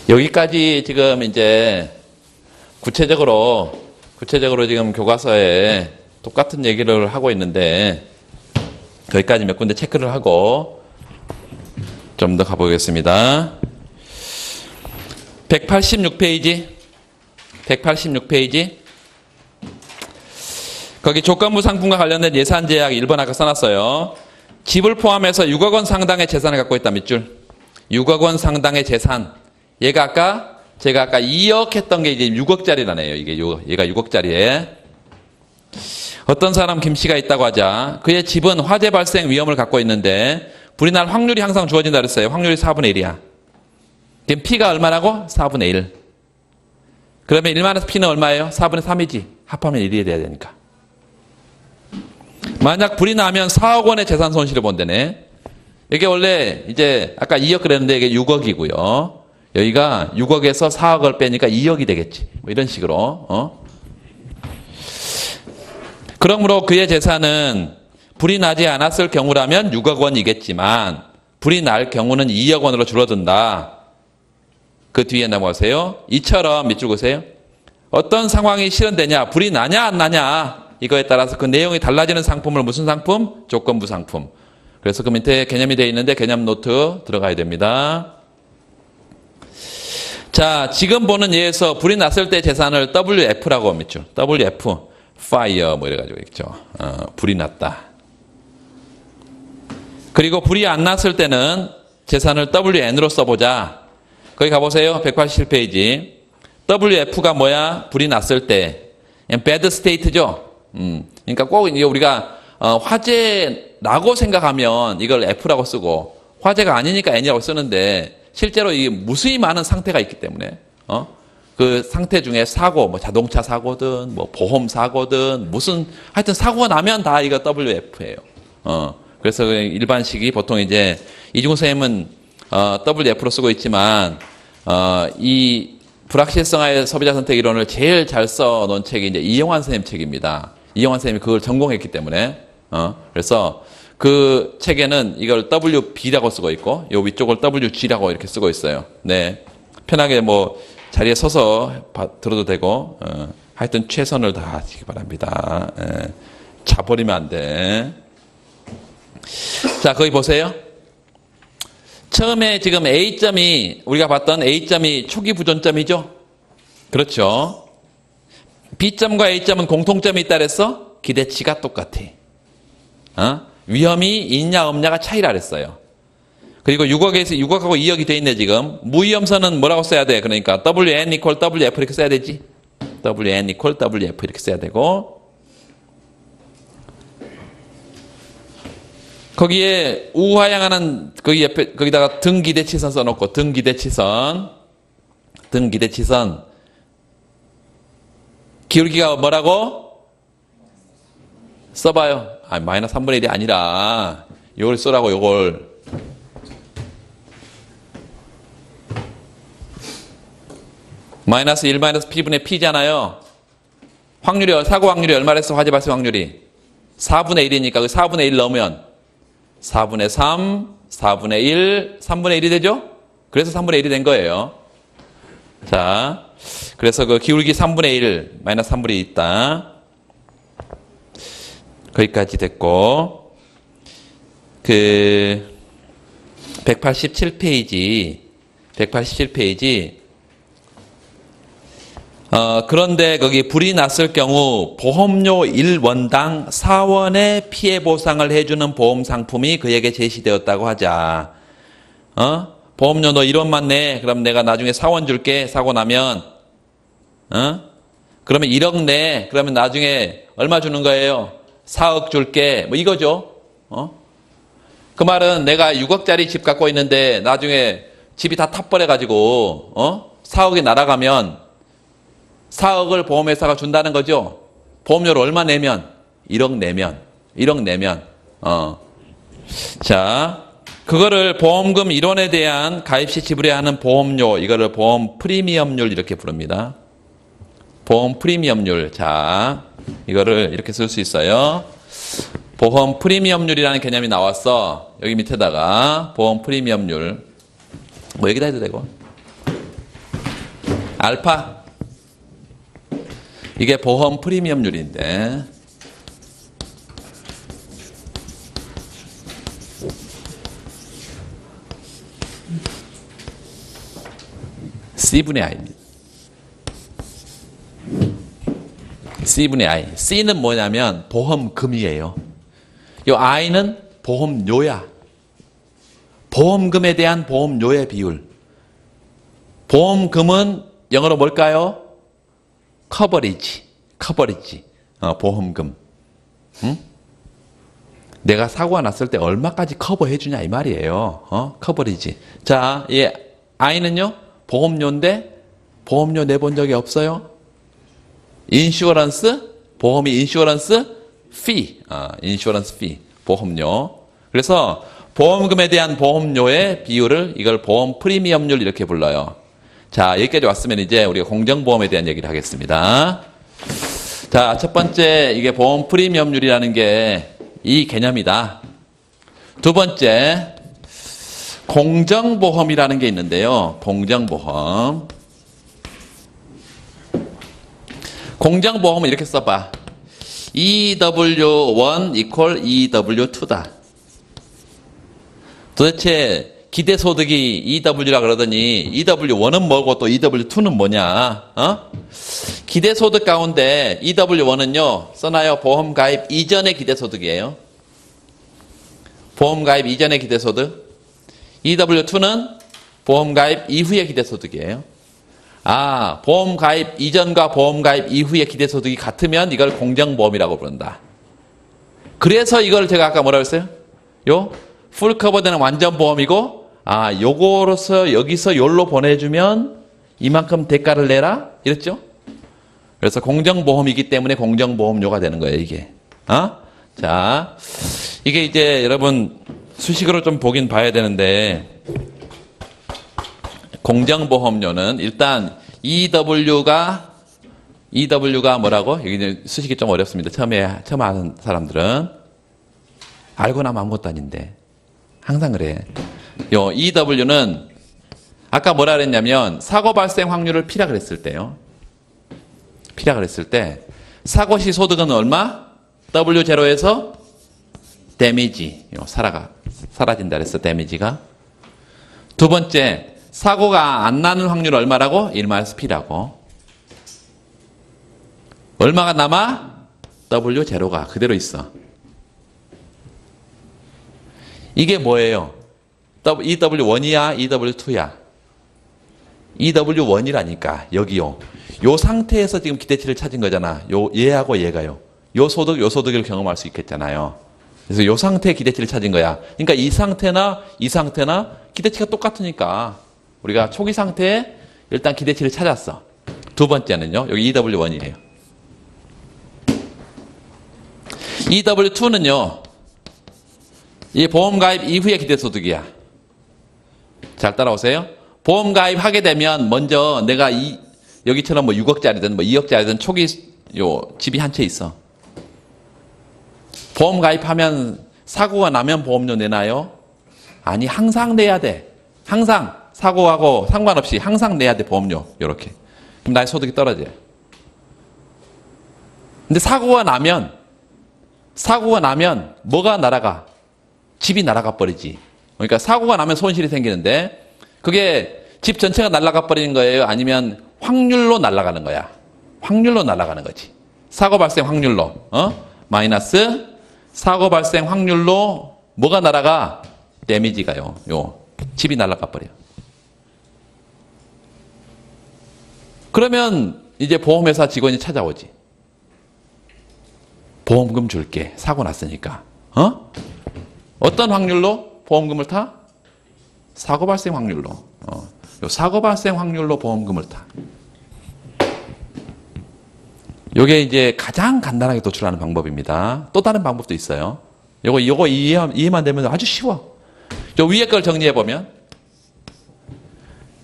여기까지 지금 이제 구체적으로 지금 교과서에 똑같은 얘기를 하고 있는데, 거기까지 몇 군데 체크를 하고 좀 더 가보겠습니다. 186페이지. 거기 조건부 상품과 관련된 예산 제약 1번 아까 써놨어요. 집을 포함해서 6억 원 상당의 재산을 갖고 있다. 밑줄. 6억 원 상당의 재산. 제가 아까 2억 했던 게 이제 6억짜리라네요. 얘가 6억짜리에. 어떤 사람 김씨가 있다고 하자. 그의 집은 화재 발생 위험을 갖고 있는데 불이 날 확률이 항상 주어진다 그랬어요. 확률이 4분의 1이야. 그럼 P가 얼마라고? 4분의 1. 그러면 1마이너스 P는 얼마예요? 4분의 3이지. 합하면 1이 돼야 되니까. 만약 불이 나면 4억 원의 재산 손실을 본다네. 이게 원래 이제 아까 2억 그랬는데 이게 6억이고요. 여기가 6억에서 4억을 빼니까 2억이 되겠지. 뭐 이런 식으로. 그러므로 그의 재산은 불이 나지 않았을 경우라면 6억 원이겠지만 불이 날 경우는 2억 원으로 줄어든다. 그 뒤에 넘어가세요. 이처럼 밑줄 그으세요. 어떤 상황이 실현되냐, 불이 나냐 안 나냐, 이거에 따라서 그 내용이 달라지는 상품을 무슨 상품? 조건부 상품. 그래서 그 밑에 개념이 되어 있는데 개념 노트 들어가야 됩니다. 자, 지금 보는 예에서 불이 났을 때 재산을 WF라고 밑줄. WF, fire 뭐 이래가지고 있죠. 불이 났다. 그리고 불이 안 났을 때는 재산을 WN으로 써보자. 거기 가보세요. 187페이지. WF가 뭐야? 불이 났을 때. bad state죠. 그러니까 꼭 이게 우리가 화재라고 생각하면 이걸 F라고 쓰고, 화재가 아니니까 N이라고 쓰는데 실제로 이게 무수히 많은 상태가 있기 때문에 그 상태 중에 사고, 뭐 자동차 사고든 뭐 보험 사고든 무슨 하여튼 사고가 나면 다 이거 WF예요. 그래서 일반식이 보통 이제 이중훈 선생님은 WF로 쓰고 있지만 이 불확실성의 소비자 선택 이론을 제일 잘 써놓은 책이 이제 이영환 선생님 책입니다. 이영환 선생님이 그걸 전공했기 때문에 그래서 그 책에는 이걸 WB라고 쓰고 있고 요 위쪽을 WG라고 이렇게 쓰고 있어요. 네, 편하게 뭐 자리에 서서 들어도 되고 하여튼 최선을 다하시기 바랍니다. 자버리면 안 돼. 자, 거기 보세요. 처음에 지금 A점이 우리가 봤던 A점이 초기 부존점이죠. 그렇죠. B점과 A점은 공통점이 있다 그랬어. 기대치가 똑같아. 위험이 있냐 없냐가 차이라 그랬어요. 그리고 6억에서 6억하고 2억이 돼 있네 지금. 무위험선은 뭐라고 써야 돼? 그러니까 WN equal WF 이렇게 써야 되지. WN equal WF 이렇게 써야 되고, 거기에 우하향하는 거기 옆에 거기다가 등기대치선 써놓고 등기대치선 기울기가 뭐라고? 써봐요. 마이너스 3분의 1이 아니라 요걸 쓰라고. 요걸 마이너스 1 마이너스 P분의 P잖아요. 확률이 사고 확률이 얼마랬어? 화재 발생 확률이 4분의 1이니까 그 4분의 1 넣으면 4분의 3, 4분의 1, 3분의 1이 되죠? 그래서 3분의 1이 된 거예요. 자, 그래서 그 기울기 3분의 1, 마이너스 3분의 1이 있다. 거기까지 됐고, 그 187페이지 그런데 거기 불이 났을 경우 보험료 1원당 4원의 피해 보상을 해주는 보험 상품이 그에게 제시되었다고 하자. 보험료 너 1억만 내. 그럼 내가 나중에 4원 줄게. 사고 나면. 그러면 1억 내. 그러면 나중에 얼마 주는 거예요? 4억 줄게. 뭐 이거죠. 그 말은 내가 6억짜리 집 갖고 있는데 나중에 집이 다 타버려가지고 4억이 날아가면 4억을 보험회사가 준다는 거죠. 보험료를 얼마 내면? 1억 내면. 1억 내면. 자, 그거를 보험금 1원에 대한 가입 시 지불해야 하는 보험료, 이거를 보험 프리미엄률 이렇게 부릅니다. 보험 프리미엄률. 자, 이거를 이렇게 쓸 수 있어요. 보험 프리미엄률이라는 개념이 나왔어. 여기 밑에다가 보험 프리미엄률. 뭐 여기다 해도 되고. 알파. 이게 보험 프리미엄률인데. C분의 I입니다. C분의 I. C는 뭐냐면 보험금이에요. 요 I는 보험료야. 보험금에 대한 보험료의 비율. 보험금은 영어로 뭘까요? 커버리지. 보험금. 응? 내가 사고가 났을 때 얼마까지 커버해 주냐 이 말이에요. 커버리지. 자, 이 I는요? 보험료인데 보험료 내본 적이 없어요? 인슈어런스? 보험이 인슈어런스? 피. 인슈어런스 피. 보험료. 그래서 보험금에 대한 보험료의 비율을 이걸 보험 프리미엄률 이렇게 불러요. 자, 여기까지 왔으면 이제 우리가 공정보험에 대한 얘기를 하겠습니다. 자, 첫 번째 이게 보험 프리미엄률이라는 게 이 개념이다. 두 번째 공정보험이라는 게 있는데요. 공정보험. 공정보험은 이렇게 써봐. EW1 equal EW2다. 도대체 기대소득이 EW라 그러더니 EW1은 뭐고 또 EW2는 뭐냐? 기대소득 가운데 EW1은요. 써놔요. 보험가입 이전의 기대소득이에요. 보험가입 이전의 기대소득. EW2는 보험가입 이후의 기대소득이에요. 보험가입 이전과 보험가입 이후의 기대소득이 같으면 이걸 공정보험이라고 부른다. 그래서 이걸 제가 아까 뭐라고 했어요? 풀커버되는 완전보험이고 요거로서 여기서 요로 보내주면 이만큼 대가를 내라? 이랬죠? 그래서 공정보험이기 때문에 공정보험료가 되는 거예요, 이게. 자, 이게 이제 여러분 수식으로 좀 보긴 봐야 되는데 공정보험료는 일단 EW가 뭐라고? 여기 이제 수식이 좀 어렵습니다. 처음 하는 사람들은. 알고 나면 아무것도 아닌데. 항상 그래. 요 EW는 아까 뭐라 그랬냐면 사고 발생 확률을 P라 그랬을 때요. P라 그랬을 때 사고 시 소득은 얼마? W0에서 데미지. 사라진다 그랬어. 데미지가. 두 번째 사고가 안 나는 확률 얼마라고? 1-P라고. 얼마가 남아? W0가 그대로 있어. 이게 뭐예요? EW1이야? EW2야? EW1이라니까. 여기요. 요 상태에서 지금 기대치를 찾은 거잖아. 얘하고 얘가요. 요 소득을 경험할 수 있겠잖아요. 그래서 요 상태의 기대치를 찾은 거야. 그러니까 이 상태나 기대치가 똑같으니까 우리가 초기 상태에 일단 기대치를 찾았어. 두 번째는요. 여기 EW1이에요. EW2는요. 이 보험가입 이후의 기대소득이야. 잘 따라오세요. 보험가입하게 되면 먼저 내가 여기처럼 뭐 6억짜리든 뭐 2억짜리든 초기 집이 한 채 있어. 보험가입하면 사고가 나면 보험료 내나요? 아니, 항상 내야 돼. 항상 사고하고 상관없이 항상 내야 돼, 보험료. 요렇게. 그럼 나의 소득이 떨어져요. 근데 사고가 나면 뭐가 날아가? 집이 날아가 버리지. 그러니까 사고가 나면 손실이 생기는데 그게 집 전체가 날아가 버리는 거예요? 아니면 확률로 날아가는 거야? 확률로 날아가는 거지. 사고 발생 확률로. 마이너스 사고 발생 확률로 뭐가 날아가? 데미지가요. 집이 날아가 버려. 그러면 이제 보험회사 직원이 찾아오지. 보험금 줄게. 사고 났으니까. 어떤 확률로 보험금을 타? 사고 발생 확률로. 요 사고 발생 확률로 보험금을 타. 요게 이제 가장 간단하게 도출하는 방법입니다. 또 다른 방법도 있어요. 요거 이해만 되면 아주 쉬워. 요 위에 걸 정리해보면,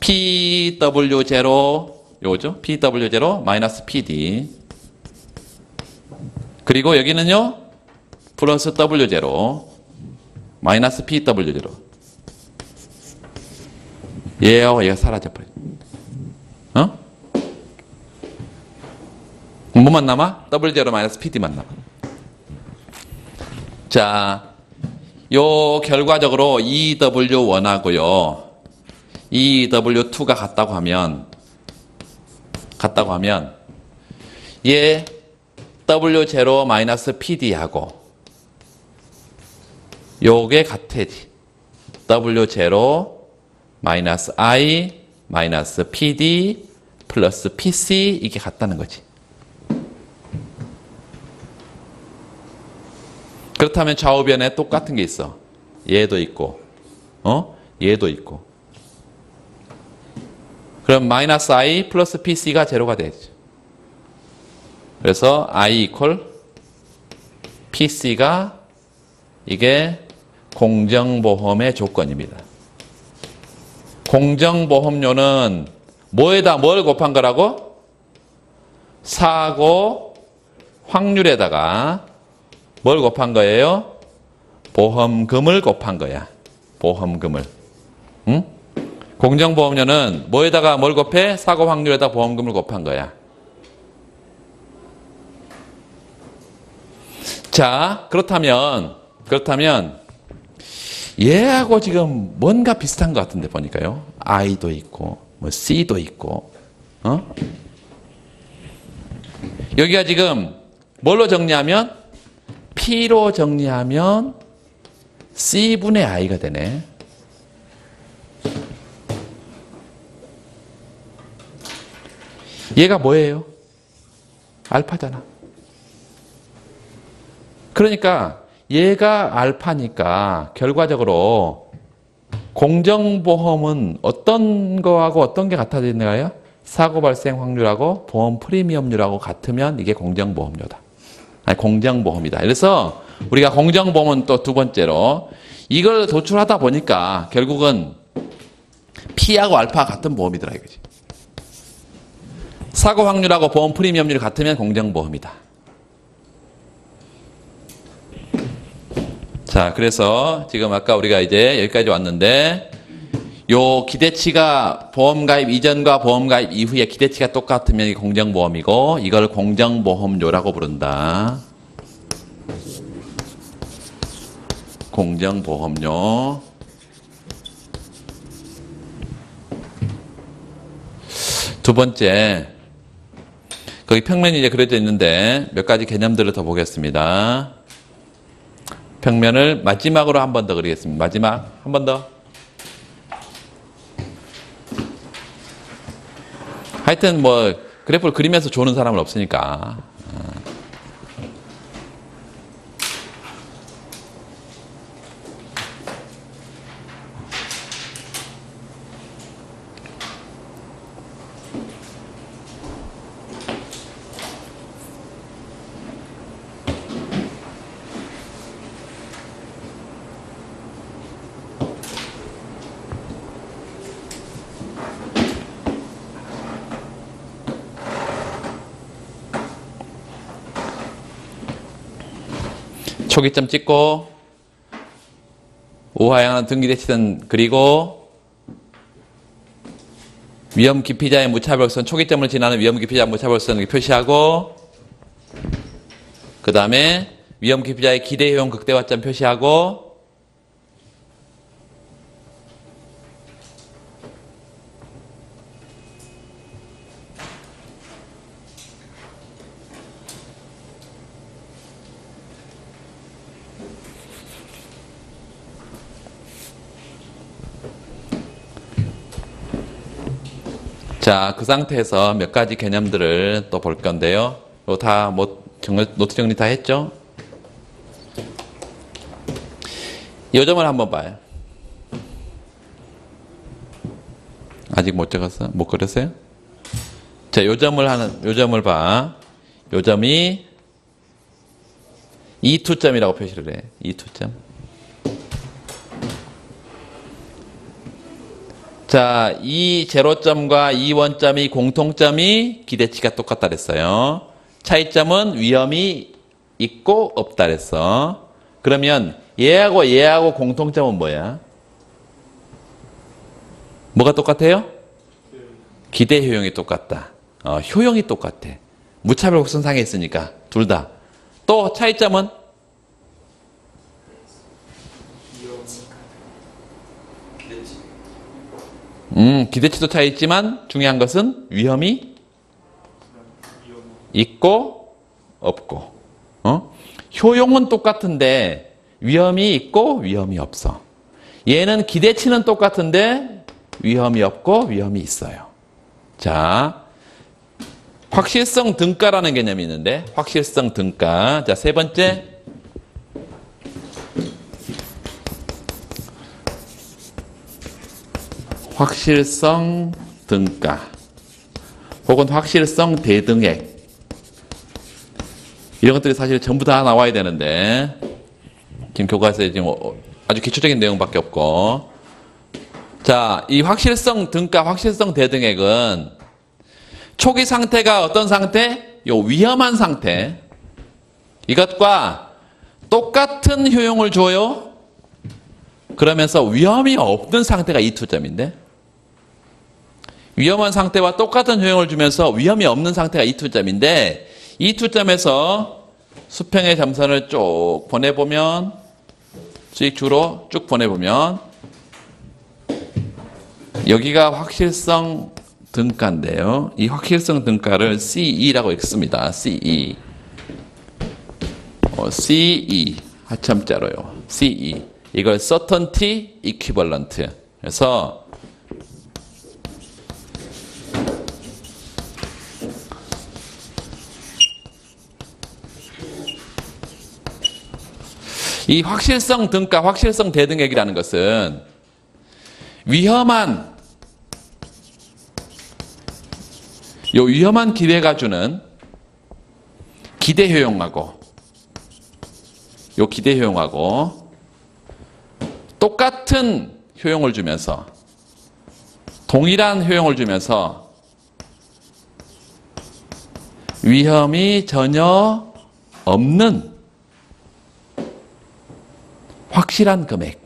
PW0, 요거죠? PW0 마이너스 PD. 그리고 여기는요, 플러스 W0 마이너스 PW0. 얘하고 얘가 사라져버려. 뭐만 남아? W0 마이너스 PD만 남아. 자, 요 결과적으로 EW1하고요. EW2가 같다고 하면 얘 W0 마이너스 PD하고 요게 같아지. W0 마이너스 I 마이너스 PD 플러스 PC 이게 같다는 거지. 그렇다면 좌우변에 똑같은 게 있어. 얘도 있고, 얘도 있고. 그럼 마이너스 I 플러스 PC가 제로가 되죠. 그래서 I 이퀄 PC가 이게 공정보험의 조건입니다. 공정보험료는 뭐에다 뭘 곱한 거라고? 사고 확률에다가 뭘 곱한 거예요? 보험금을 곱한 거야. 보험금을. 응? 공정보험료는 뭐에다가 뭘 곱해? 사고 확률에다 보험금을 곱한 거야. 자, 그렇다면 얘하고 지금 뭔가 비슷한 것 같은데 보니까요. I도 있고, 뭐 C도 있고, 여기가 지금 뭘로 정리하면? P로 정리하면 C분의 I가 되네. 얘가 뭐예요? 알파잖아. 그러니까 얘가 알파니까 결과적으로 공정보험은 어떤 거하고 어떤 게 같아지나요? 사고 발생 확률하고 보험 프리미엄률하고 같으면 이게 공정보험료다. 아니, 공정보험이다. 그래서 우리가 공정보험은 또 두 번째로 이걸 도출하다 보니까 결국은 P하고 알파가 같은 보험이더라 이거지. 사고 확률하고 보험 프리미엄률이 같으면 공정보험이다. 자, 그래서 지금 아까 우리가 이제 여기까지 왔는데 요 기대치가 보험가입 이전과 보험가입 이후에 기대치가 똑같으면 이게 공정보험이고 이걸 공정보험료라고 부른다. 공정보험료. 두 번째, 거기 평면이 이제 그려져 있는데 몇 가지 개념들을 더 보겠습니다. 평면을 마지막으로 한 번 더 그리겠습니다. 마지막 한 번 더. 하여튼 뭐 그래프를 그리면서 조는 사람은 없으니까. 초기점 찍고 우하향하는 등기대치선 그리고 위험 기피자의 무차별선, 초기점을 지나는 위험 기피자 무차별선을 표시하고 그 다음에 위험 기피자의 기대효용 극대화점 표시하고 자, 그 상태에서 몇 가지 개념들을 또 볼 건데요. 이거 다 노트 정리 다 했죠? 요 점을 한번 봐요. 아직 못 적었어? 못 그렸어요? 자, 요 점을 봐. 요 점이 E2점이라고 표시를 해. E2점. 자, 이 제로점과 이 원점이 공통점이 기대치가 똑같다 그랬어요. 차이점은 위험이 있고 없다 그랬어. 그러면 얘하고 공통점은 뭐야? 뭐가 똑같아요? 기대 효용이 똑같다. 효용이 똑같아. 무차별 곡선상에 있으니까 둘 다. 또 차이점은? 기대치도 차이 있지만 중요한 것은 위험이 있고 없고. 효용은 똑같은데 위험이 있고 위험이 없어. 얘는 기대치는 똑같은데 위험이 없고 위험이 있어요. 자, 확실성 등가라는 개념이 있는데 확실성 등가. 자, 세 번째. 확실성 등가 혹은 확실성 대등액, 이런 것들이 사실 전부 다 나와야 되는데 지금 교과서에 지금 아주 기초적인 내용밖에 없고. 자, 이 확실성 등가, 확실성 대등액은 초기 상태가 어떤 상태? 요 위험한 상태. 이것과 똑같은 효용을 줘요. 그러면서 위험이 없는 상태가 E2점인데, 위험한 상태와 똑같은 효용을 주면서 위험이 없는 상태가 E2점인데, E2점에서 수평의 점선을 쭉 보내보면, 수익주로 쭉 보내보면, 여기가 확실성 등가인데요. 이 확실성 등가를 CE라고 읽습니다. CE. CE. 하첨자로요. CE. 이걸 certainty equivalent. 그래서 이 확실성 등가, 확실성 대등액이라는 것은 위험한 기회가 주는 기대 효용하고 기대 효용하고 똑같은 효용을 주면서, 동일한 효용을 주면서 위험이 전혀 없는 확실한 금액.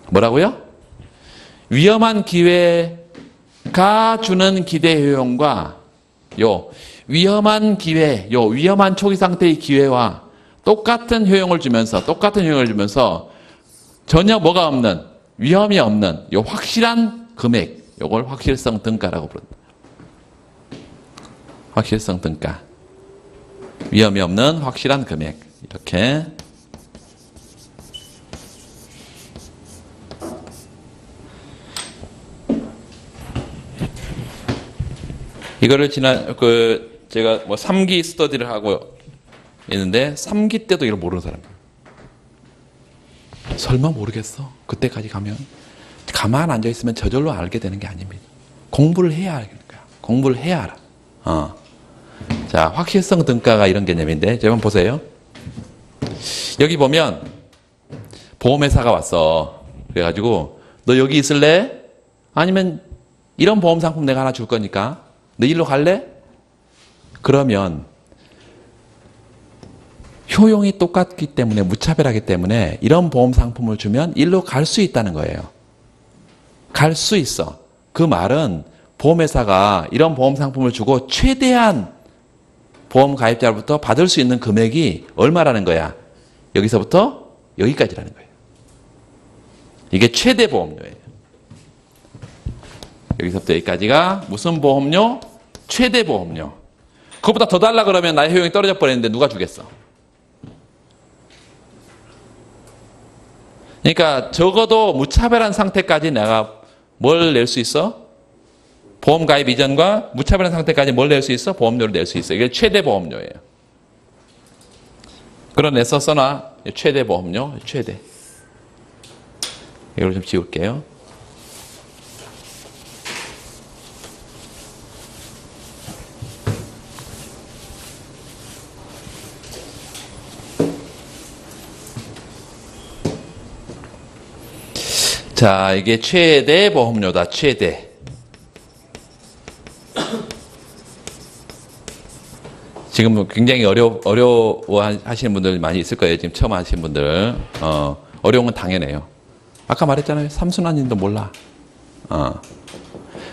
뭐라고요? 위험한 기회가 주는 기대 효용과 위험한 기회, 위험한 초기 상태의 기회와 똑같은 효용을 주면서 전혀 뭐가 없는, 위험이 없는 확실한 금액, 요걸 확실성 등가라고 부른다. 확실성 등가. 위험이 없는 확실한 금액. 이렇게. 이거를 제가 3기 스터디를 하고 있는데 3기 때도 이걸 모르는 사람이에요. 설마 모르겠어? 그때까지 가면 가만 앉아 있으면 저절로 알게 되는 게 아닙니다. 공부를 해야 하는 거야. 공부를 해야 알아. 자, 확실성 등가가 이런 개념인데, 한번 보세요. 여기 보면 보험회사가 왔어. 그래가지고 너 여기 있을래? 아니면 이런 보험 상품 내가 하나 줄 거니까 너 일로 갈래? 그러면 효용이 똑같기 때문에, 무차별하기 때문에 이런 보험 상품을 주면 일로 갈 수 있다는 거예요. 갈 수 있어. 그 말은 보험회사가 이런 보험 상품을 주고 최대한 보험 가입자로부터 받을 수 있는 금액이 얼마라는 거야? 여기서부터 여기까지라는 거예요. 이게 최대 보험료예요. 여기서부터 여기까지가 무슨 보험료? 최대 보험료. 그것보다 더 달라 그러면 나의 효용이 떨어져 버리는데 누가 주겠어? 그러니까 적어도 무차별한 상태까지 내가 뭘 낼 수 있어? 보험 가입 이전과 무차별한 상태까지 뭘 낼 수 있어? 보험료를 낼 수 있어. 이게 최대 보험료예요. 그래서 써놔. 최대 보험료, 최대. 이걸 좀 지울게요. 자, 이게 최대 보험료다, 최대. 지금 굉장히 어려워 하시는 분들 많이 있을 거예요. 지금 처음 하시는 분들. 어려운 건 당연해요. 아까 말했잖아요. 삼순환인도 몰라.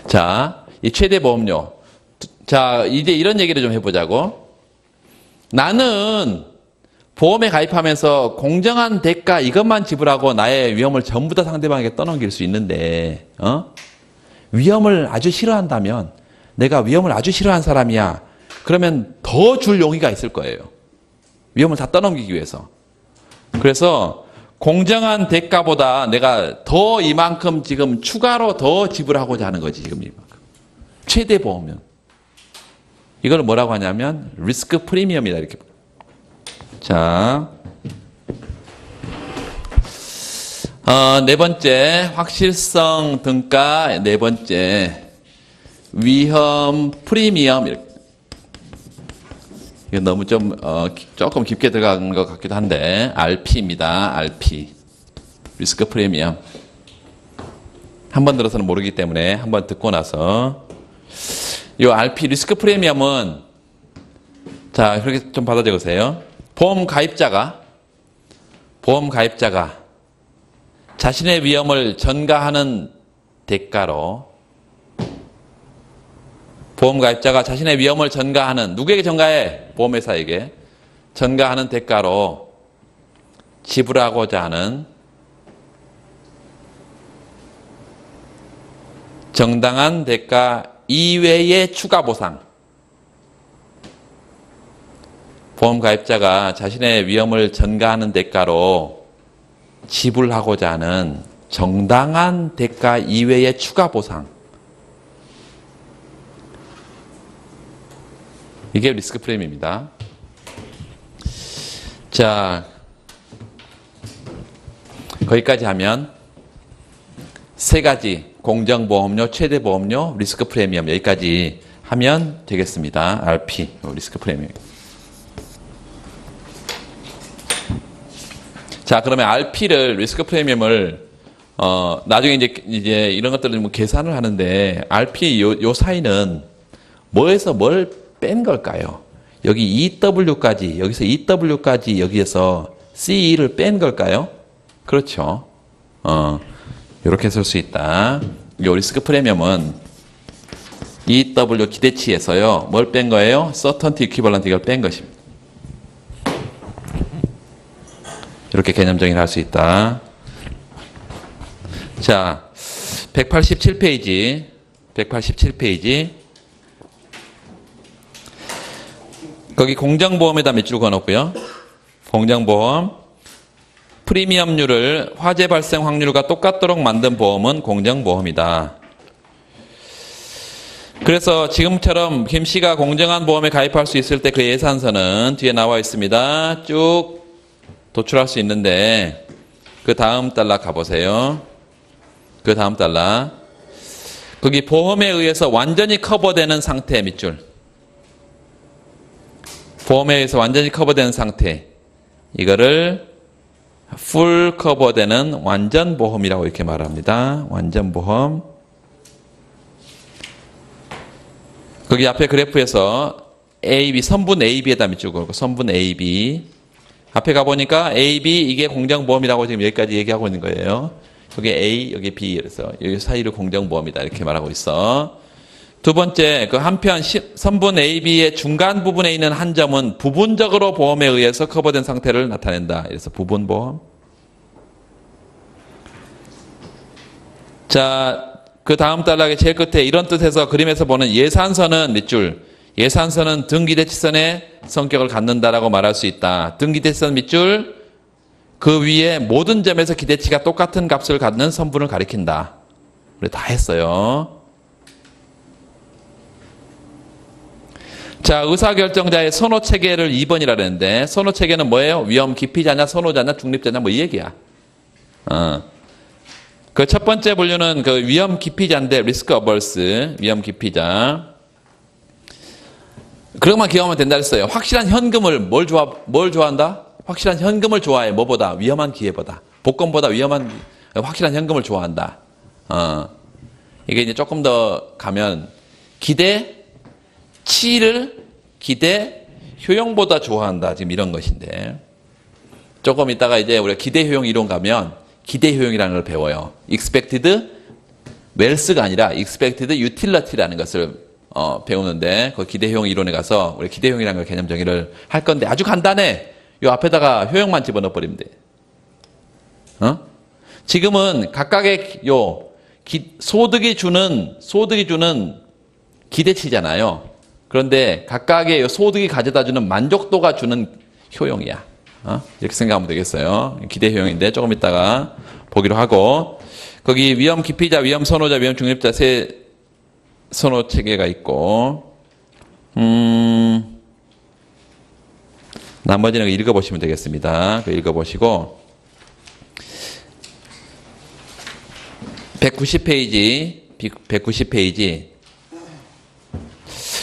자, 이 최대 보험료. 자, 이제 이런 얘기를 좀 해보자고. 나는 보험에 가입하면서 공정한 대가 이것만 지불하고 나의 위험을 전부 다 상대방에게 떠넘길 수 있는데, 위험을 아주 싫어한다면, 내가 위험을 아주 싫어하는 사람이야. 그러면 더 줄 용의가 있을 거예요. 위험을 다 떠넘기기 위해서. 그래서 공정한 대가보다 내가 더 이만큼 지금 추가로 더 지불하고자 하는 거지, 지금 이만큼. 최대 보험은. 이걸 뭐라고 하냐면 리스크 프리미엄이다, 이렇게. 자, 네 번째 확실성 등가, 네 번째 위험 프리미엄. 이렇게. 이거 너무 조금 깊게 들어간 것 같기도 한데, RP입니다. RP. 리스크 프리미엄. 한 번 들어서는 모르기 때문에 한 번 듣고 나서. 이 RP 리스크 프리미엄은, 자, 그렇게 좀 받아 적으세요. 보험 가입자가 자신의 위험을 전가하는 대가로, 보험가입자가 자신의 위험을 전가하는, 누구에게 전가해? 보험회사에게 전가하는 대가로 지불하고자 하는 정당한 대가 이외의 추가 보상. 보험가입자가 자신의 위험을 전가하는 대가로 지불하고자 하는 정당한 대가 이외의 추가 보상. 이게 리스크 프리미엄입니다. 자, 거기까지 하면 세 가지, 공정보험료, 최대보험료, 리스크 프리미엄, 여기까지 하면 되겠습니다. RP, 리스크 프리미엄. 자, 그러면 RP를, 리스크 프리미엄을 나중에 이제 이런 것들을 뭐 계산을 하는데, RP 요 사이는 뭐에서 뭘 뺀 걸까요? 여기 EW까지, 여기서 EW까지 여기에서 CE를 뺀 걸까요? 그렇죠. 이렇게 쓸 수 있다. 요 리스크 프리미엄은 EW 기대치에서요, 뭘 뺀 거예요? 서턴티 이퀴벌런트 이걸 뺀 것입니다. 이렇게 개념 정의를 할 수 있다. 자, 187페이지. 거기 공정보험에다 몇 줄 그어놓고요. 공정보험. 프리미엄률을 화재 발생 확률과 똑같도록 만든 보험은 공정보험이다. 그래서 지금처럼 김 씨가 공정한 보험에 가입할 수 있을 때 그 예산서는 뒤에 나와 있습니다. 쭉 도출할 수 있는데, 그 다음 달러 가보세요. 그 다음 달러. 거기 보험에 의해서 완전히 커버되는 상태 밑줄. 보험에 의해서 완전히 커버되는 상태. 이거를 풀 커버되는 완전보험이라고 이렇게 말합니다. 완전보험. 거기 앞에 그래프에서 AB, 선분 AB에다 밑줄 그고 선분 AB. 앞에 가보니까 AB, 이게 공정보험이라고 지금 여기까지 얘기하고 있는 거예요. 여기 A, 여기 B. 그래서 여기 사이를 공정보험이다. 이렇게 말하고 있어. 두 번째, 그 한편 선분 AB의 중간 부분에 있는 한 점은 부분적으로 보험에 의해서 커버된 상태를 나타낸다. 그래서 부분보험. 자, 그 다음 단락의 제일 끝에 이런 뜻에서 그림에서 보는 예산서는 밑줄. 예산서는 등기대치선의 성격을 갖는다라고 말할 수 있다. 등기대치선 밑줄. 그 위에 모든 점에서 기대치가 똑같은 값을 갖는 선분을 가리킨다. 우리 다 했어요. 자, 의사결정자의 선호체계를 2번이라 그랬는데, 선호체계는 뭐예요? 위험 기피자냐, 선호자냐, 중립자냐, 뭐 이 얘기야. 그 첫 번째 분류는 그 위험 기피자인데, 리스크 어버스, 위험 기피자. 그것만 기억하면 된다 했어요. 확실한 현금을 뭘 좋아한다? 확실한 현금을 좋아해. 뭐보다? 위험한 기회보다. 복권보다 확실한 현금을 좋아한다. 이게 이제 조금 더 가면, 기대 효용보다 좋아한다. 지금 이런 것인데. 조금 이따가 이제 우리가 기대 효용 이론 가면 기대 효용이라는 걸 배워요. expected wealth가 아니라 expected utility라는 것을 배우는데 그 기대 효용 이론에 가서 우리 기대 효용이라는 걸 개념 정의를 할 건데 아주 간단해. 요 앞에다가 효용만 집어넣어 버리면 돼. 지금은 각각의 소득이 주는 기대치잖아요. 그런데 각각의 소득이 가져다주는 만족도가 주는 효용이야. 이렇게 생각하면 되겠어요. 기대 효용인데 조금 이따가 보기로 하고 거기 위험 기피자, 위험 선호자, 위험 중립자 세 선호 체계가 있고 나머지는 읽어보시면 되겠습니다. 읽어보시고 190페이지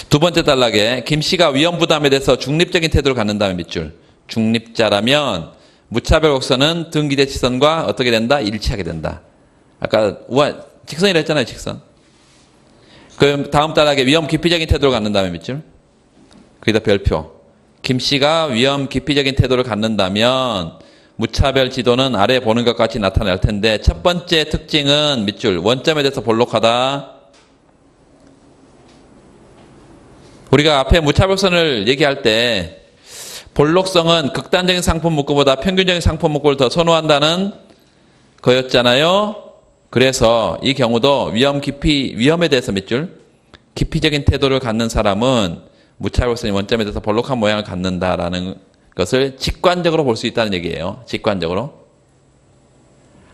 두 번째 단락에 김 씨가 위험 부담에 대해서 중립적인 태도를 갖는다면 밑줄. 중립자라면 무차별 곡선은 등기대치선과 어떻게 된다? 일치하게 된다. 아까 직선이라 했잖아요. 직선. 그럼 다음 단락에 위험 기피적인 태도를 갖는다면 밑줄. 거기다 별표. 김 씨가 위험 기피적인 태도를 갖는다면 무차별 지도는 아래 보는 것 같이 나타날 텐데 첫 번째 특징은 밑줄. 원점에 대해서 볼록하다. 우리가 앞에 무차별선을 얘기할 때 볼록성은 극단적인 상품 문구보다 평균적인 상품 문구를 더 선호한다는 거였잖아요. 그래서 이 경우도 위험에 대해서 밑줄. 기피적인 태도를 갖는 사람은 무차별선이 원점에 대해서 볼록한 모양을 갖는다라는 것을 직관적으로 볼 수 있다는 얘기예요. 직관적으로.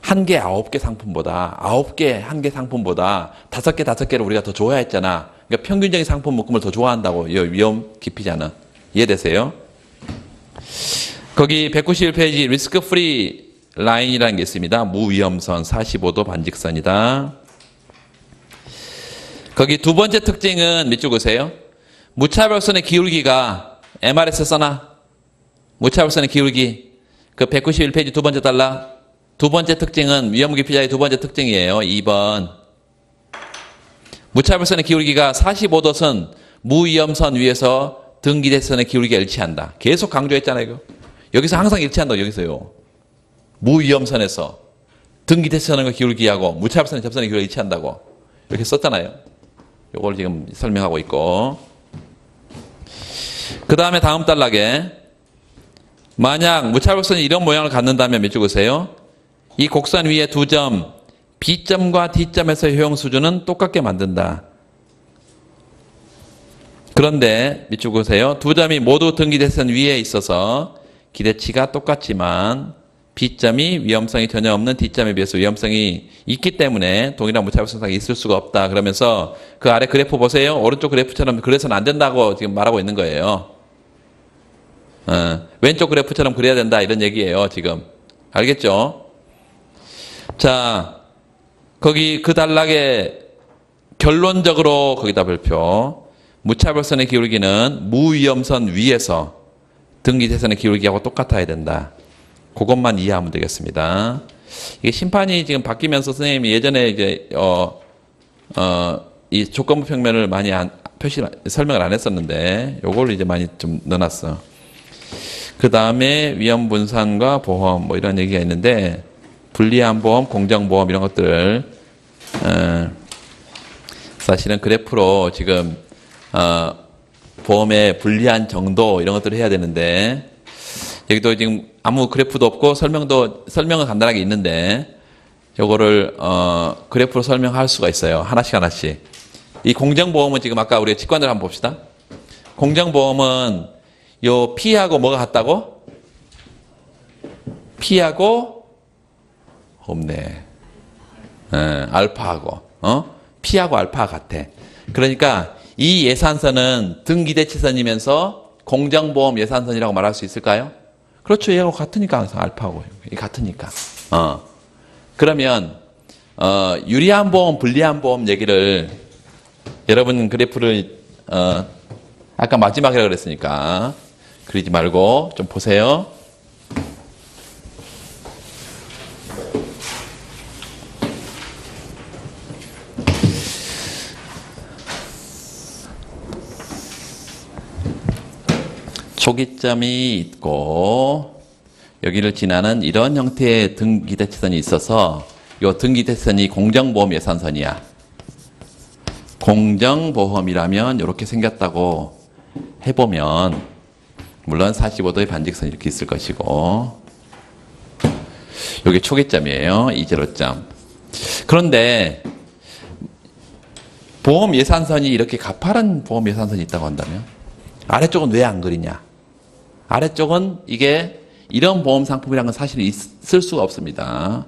1개, 9개 상품보다 9개, 1개 상품보다 5개, 5개를 우리가 더 좋아했잖아. 그러니까 평균적인 상품 묶음을 더 좋아한다고. 이 위험 기피자는. 이해되세요? 거기 191페이지 리스크 프리 라인이라는 게 있습니다. 무위험선 45도 반직선이다. 거기 두 번째 특징은 밑줄 보세요. 무차별선의 기울기가 MRS 써놔. 무차별선의 기울기. 그 191페이지 두 번째 단락. 두 번째 특징은 위험 기피자의 두 번째 특징이에요. 2번. 무차별선의 기울기가 45도선 무위험선 위에서 등기대선의 기울기가 일치한다. 계속 강조했잖아요. 이거. 여기서 항상 일치한다고 여기서요. 무위험선에서 등기대선의 기울기하고 무차별선의 접선의 기울기가 일치한다고. 이렇게 썼잖아요. 이걸 지금 설명하고 있고. 그 다음에 다음 단락에 만약 무차별선이 이런 모양을 갖는다면 몇 줄 보세요. 이 곡선 위에 두 점 B점과 D점에서의 효용 수준은 똑같게 만든다. 그런데 밑줄 보세요. 두 점이 모두 등기대선 위에 있어서 기대치가 똑같지만 B점이 위험성이 전혀 없는 D점에 비해서 위험성이 있기 때문에 동일한 무차별성이 있을 수가 없다. 그러면서 그 아래 그래프 보세요. 오른쪽 그래프처럼 그래서는 안 된다고 지금 말하고 있는 거예요. 왼쪽 그래프처럼 그래야 된다 이런 얘기예요. 지금. 알겠죠? 자, 거기 그 단락에 결론적으로 거기다 별표. 무차별선의 기울기는 무위험선 위에서 등기대선의 기울기하고 똑같아야 된다. 그것만 이해하면 되겠습니다. 이게 심판이 지금 바뀌면서 선생님이 예전에 이제 이 조건부 평면을 많이 설명을 안 했었는데 요걸 이제 많이 좀 넣어놨어. 그 다음에 위험 분산과 보험 뭐 이런 얘기가 있는데 불리한 보험, 공정보험 이런 것들을 사실은 그래프로 지금 보험의 불리한 정도 이런 것들을 해야 되는데 여기도 지금 아무 그래프도 없고 설명은 간단하게 있는데 요거를 그래프로 설명할 수가 있어요. 하나씩. 이 공정보험은 지금 아까 우리가 직관을 한번 봅시다. 공정보험은 요 P하고 뭐가 같다고? P하고 없네. 알파하고 P하고 알파가 같아. 그러니까 이 예산선은 등기대치선이면서 공정보험 예산선이라고 말할 수 있을까요? 그렇죠. 얘하고 같으니까 항상 알파하고 같으니까. 그러면 유리한 보험, 불리한 보험 얘기를 여러분 그래프를 아까 마지막이라고 그랬으니까 그리지 말고 좀 보세요. 초기점이 있고 여기를 지나는 이런 형태의 등기대치선이 있어서 이 등기대치선이 공정보험 예산선이야. 공정보험이라면 이렇게 생겼다고 해보면 물론 45도의 반직선이 이렇게 있을 것이고 여기 초기점이에요. 이 제로점. 그런데 보험 예산선이 이렇게 가파른 보험 예산선이 있다고 한다면 아래쪽은 왜 안 그리냐? 아래쪽은 이게 이런 보험 상품이라는 건 사실 있을 수가 없습니다.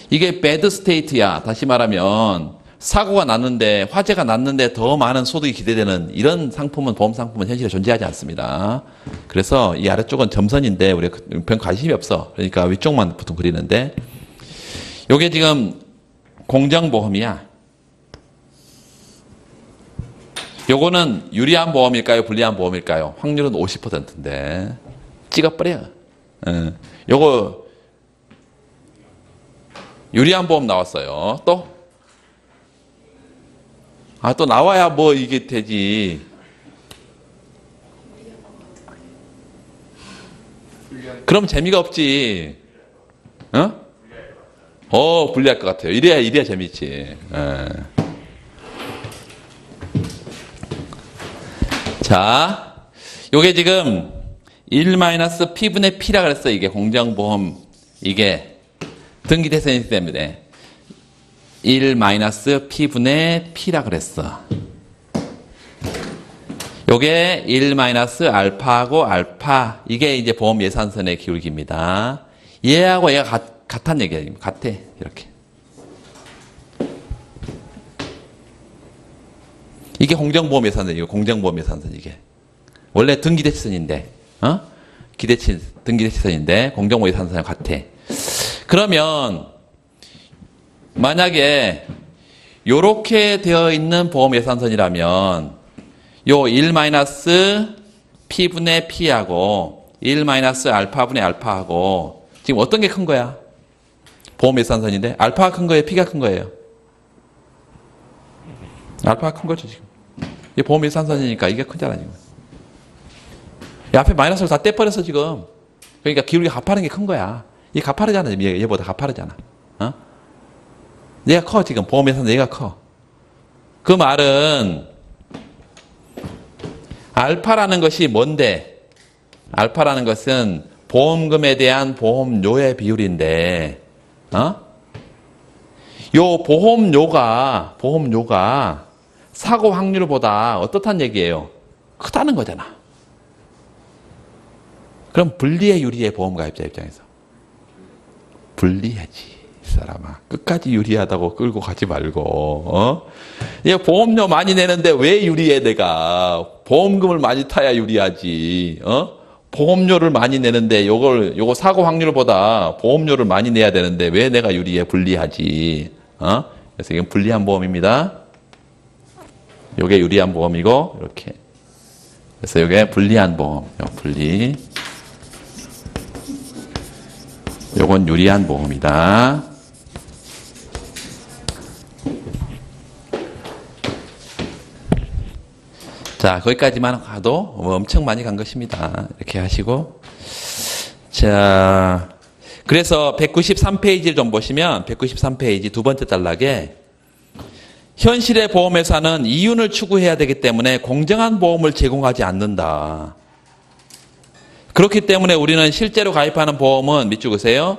이게 배드 스테이트야. 다시 말하면 사고가 났는데 화재가 났는데 더 많은 소득이 기대되는 이런 상품은 보험 상품은 현실에 존재하지 않습니다. 그래서 이 아래쪽은 점선인데 우리가 별 관심이 없어. 그러니까 위쪽만 보통 그리는데 이게 지금 공정보험이야. 요거는 유리한 보험일까요? 불리한 보험일까요? 확률은 50%인데 찍어버려. 요거 유리한 보험 나왔어요. 또? 또 나와야 뭐 이게 되지. 그럼 재미가 없지. 불리할 것 같아요. 이래야 재밌지. 자, 요게 지금 1-P분의 P라 그랬어. 이게 공정보험, 이게 등기대선이기 때문에 1-P분의 P라 그랬어. 요게 1-알파하고 알파, 이게 이제 보험 예산선의 기울기입니다. 얘하고 얘가 같다는 얘기야. 같아. 이렇게. 이게 공정보험 예산선이에요. 공정보험 예산선 이게. 원래 등기대치선인데, 등기대치선인데 공정보험 예산선이랑 같아. 그러면 만약에 요렇게 되어 있는 보험 예산선이라면 요 1-P분의 P하고 1-알파분의 알파하고 지금 어떤 게 큰 거야? 보험 예산선인데 알파가 큰 거예요? P가 큰 거예요? 알파가 큰 거죠 지금. 이게 보험 예산선이니까 이게 크잖아 지금. 이 앞에 마이너스를 다 떼버렸어 지금. 그러니까 기울기 가파른 게 큰 거야. 이게 가파르잖아. 얘보다 가파르잖아. 얘가 커 지금. 보험 예산선 얘가 커. 그 말은 알파라는 것이 뭔데? 알파라는 것은 보험금에 대한 보험료의 비율인데, 요 보험료가 사고 확률보다 어떻다는 얘기예요? 크다는 거잖아. 그럼 불리해, 유리해, 보험가입자 입장에서? 불리하지, 이 사람아. 끝까지 유리하다고 끌고 가지 말고, 얘 보험료 많이 내는데 왜 유리해, 내가? 보험금을 많이 타야 유리하지, 보험료를 많이 내는데 요거 사고 확률보다 보험료를 많이 내야 되는데 왜 내가 유리해, 불리하지, 그래서 이건 불리한 보험입니다. 요게 유리한 보험이고, 이렇게. 그래서 요게 불리한 보험, 분리. 요건 유리한 보험이다. 자, 거기까지만 가도 엄청 많이 간 것입니다. 이렇게 하시고. 자, 그래서 193페이지를 좀 보시면, 193페이지 두 번째 단락에 현실의 보험회사는 이윤을 추구해야 되기 때문에 공정한 보험을 제공하지 않는다. 그렇기 때문에 우리는 실제로 가입하는 보험은 밑줄 그세요.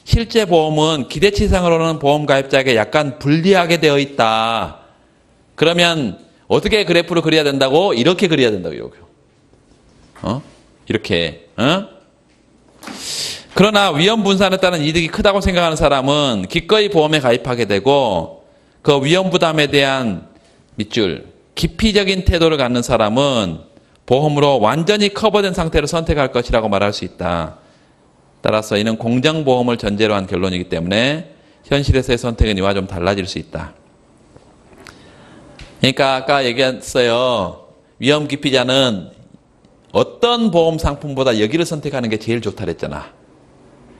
실제 보험은 기대치상으로는 보험 가입자에게 약간 불리하게 되어 있다. 그러면 어떻게 그래프를 그려야 된다고? 이렇게 그려야 된다고. 이렇게. 그러나 위험 분산에 따른 이득이 크다고 생각하는 사람은 기꺼이 보험에 가입하게 되고 그 위험 부담에 대한 밑줄 기피적인 태도를 갖는 사람은 보험으로 완전히 커버된 상태로 선택할 것이라고 말할 수 있다. 따라서 이는 공정보험을 전제로 한 결론이기 때문에 현실에서의 선택은 이와 좀 달라질 수 있다. 그러니까 아까 얘기했어요. 위험 기피자는 어떤 보험 상품보다 여기를 선택하는 게 제일 좋다 그랬잖아.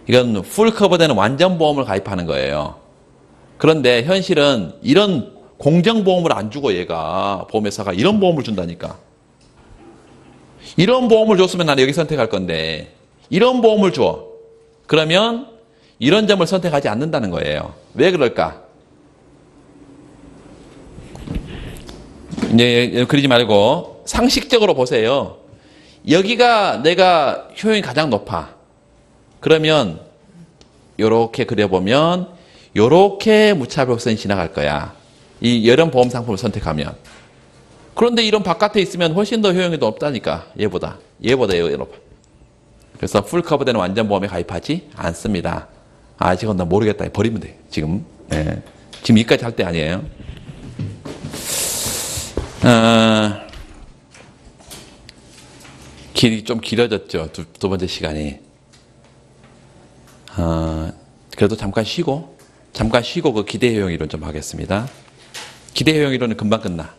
이건 풀 커버되는 완전 보험을 가입하는 거예요. 그런데 현실은 이런 공정보험을 안 주고 얘가 보험회사가 이런 보험을 준다니까. 이런 보험을 줬으면 나는 여기 선택할 건데 이런 보험을 줘. 그러면 이런 점을 선택하지 않는다는 거예요. 왜 그럴까? 이제 그러지 말고 상식적으로 보세요. 여기가 내가 효용이 가장 높아. 그러면 요렇게 그려보면 요렇게 무차별성이 지나갈 거야. 이 이런 보험 상품을 선택하면. 그런데 이런 바깥에 있으면 훨씬 더 효용이 높다니까. 얘보다 높아. 그래서 풀 커버되는 완전 보험에 가입하지 않습니다. 아직은 나 모르겠다. 버리면 돼. 지금. 네. 지금 여기까지 할 때 아니에요. 길이 좀 길어졌죠. 두 번째 시간이. 그래도 잠깐 쉬고 그 기대 효용 이론 좀 하겠습니다. 기대 효용 이론은 금방 끝나.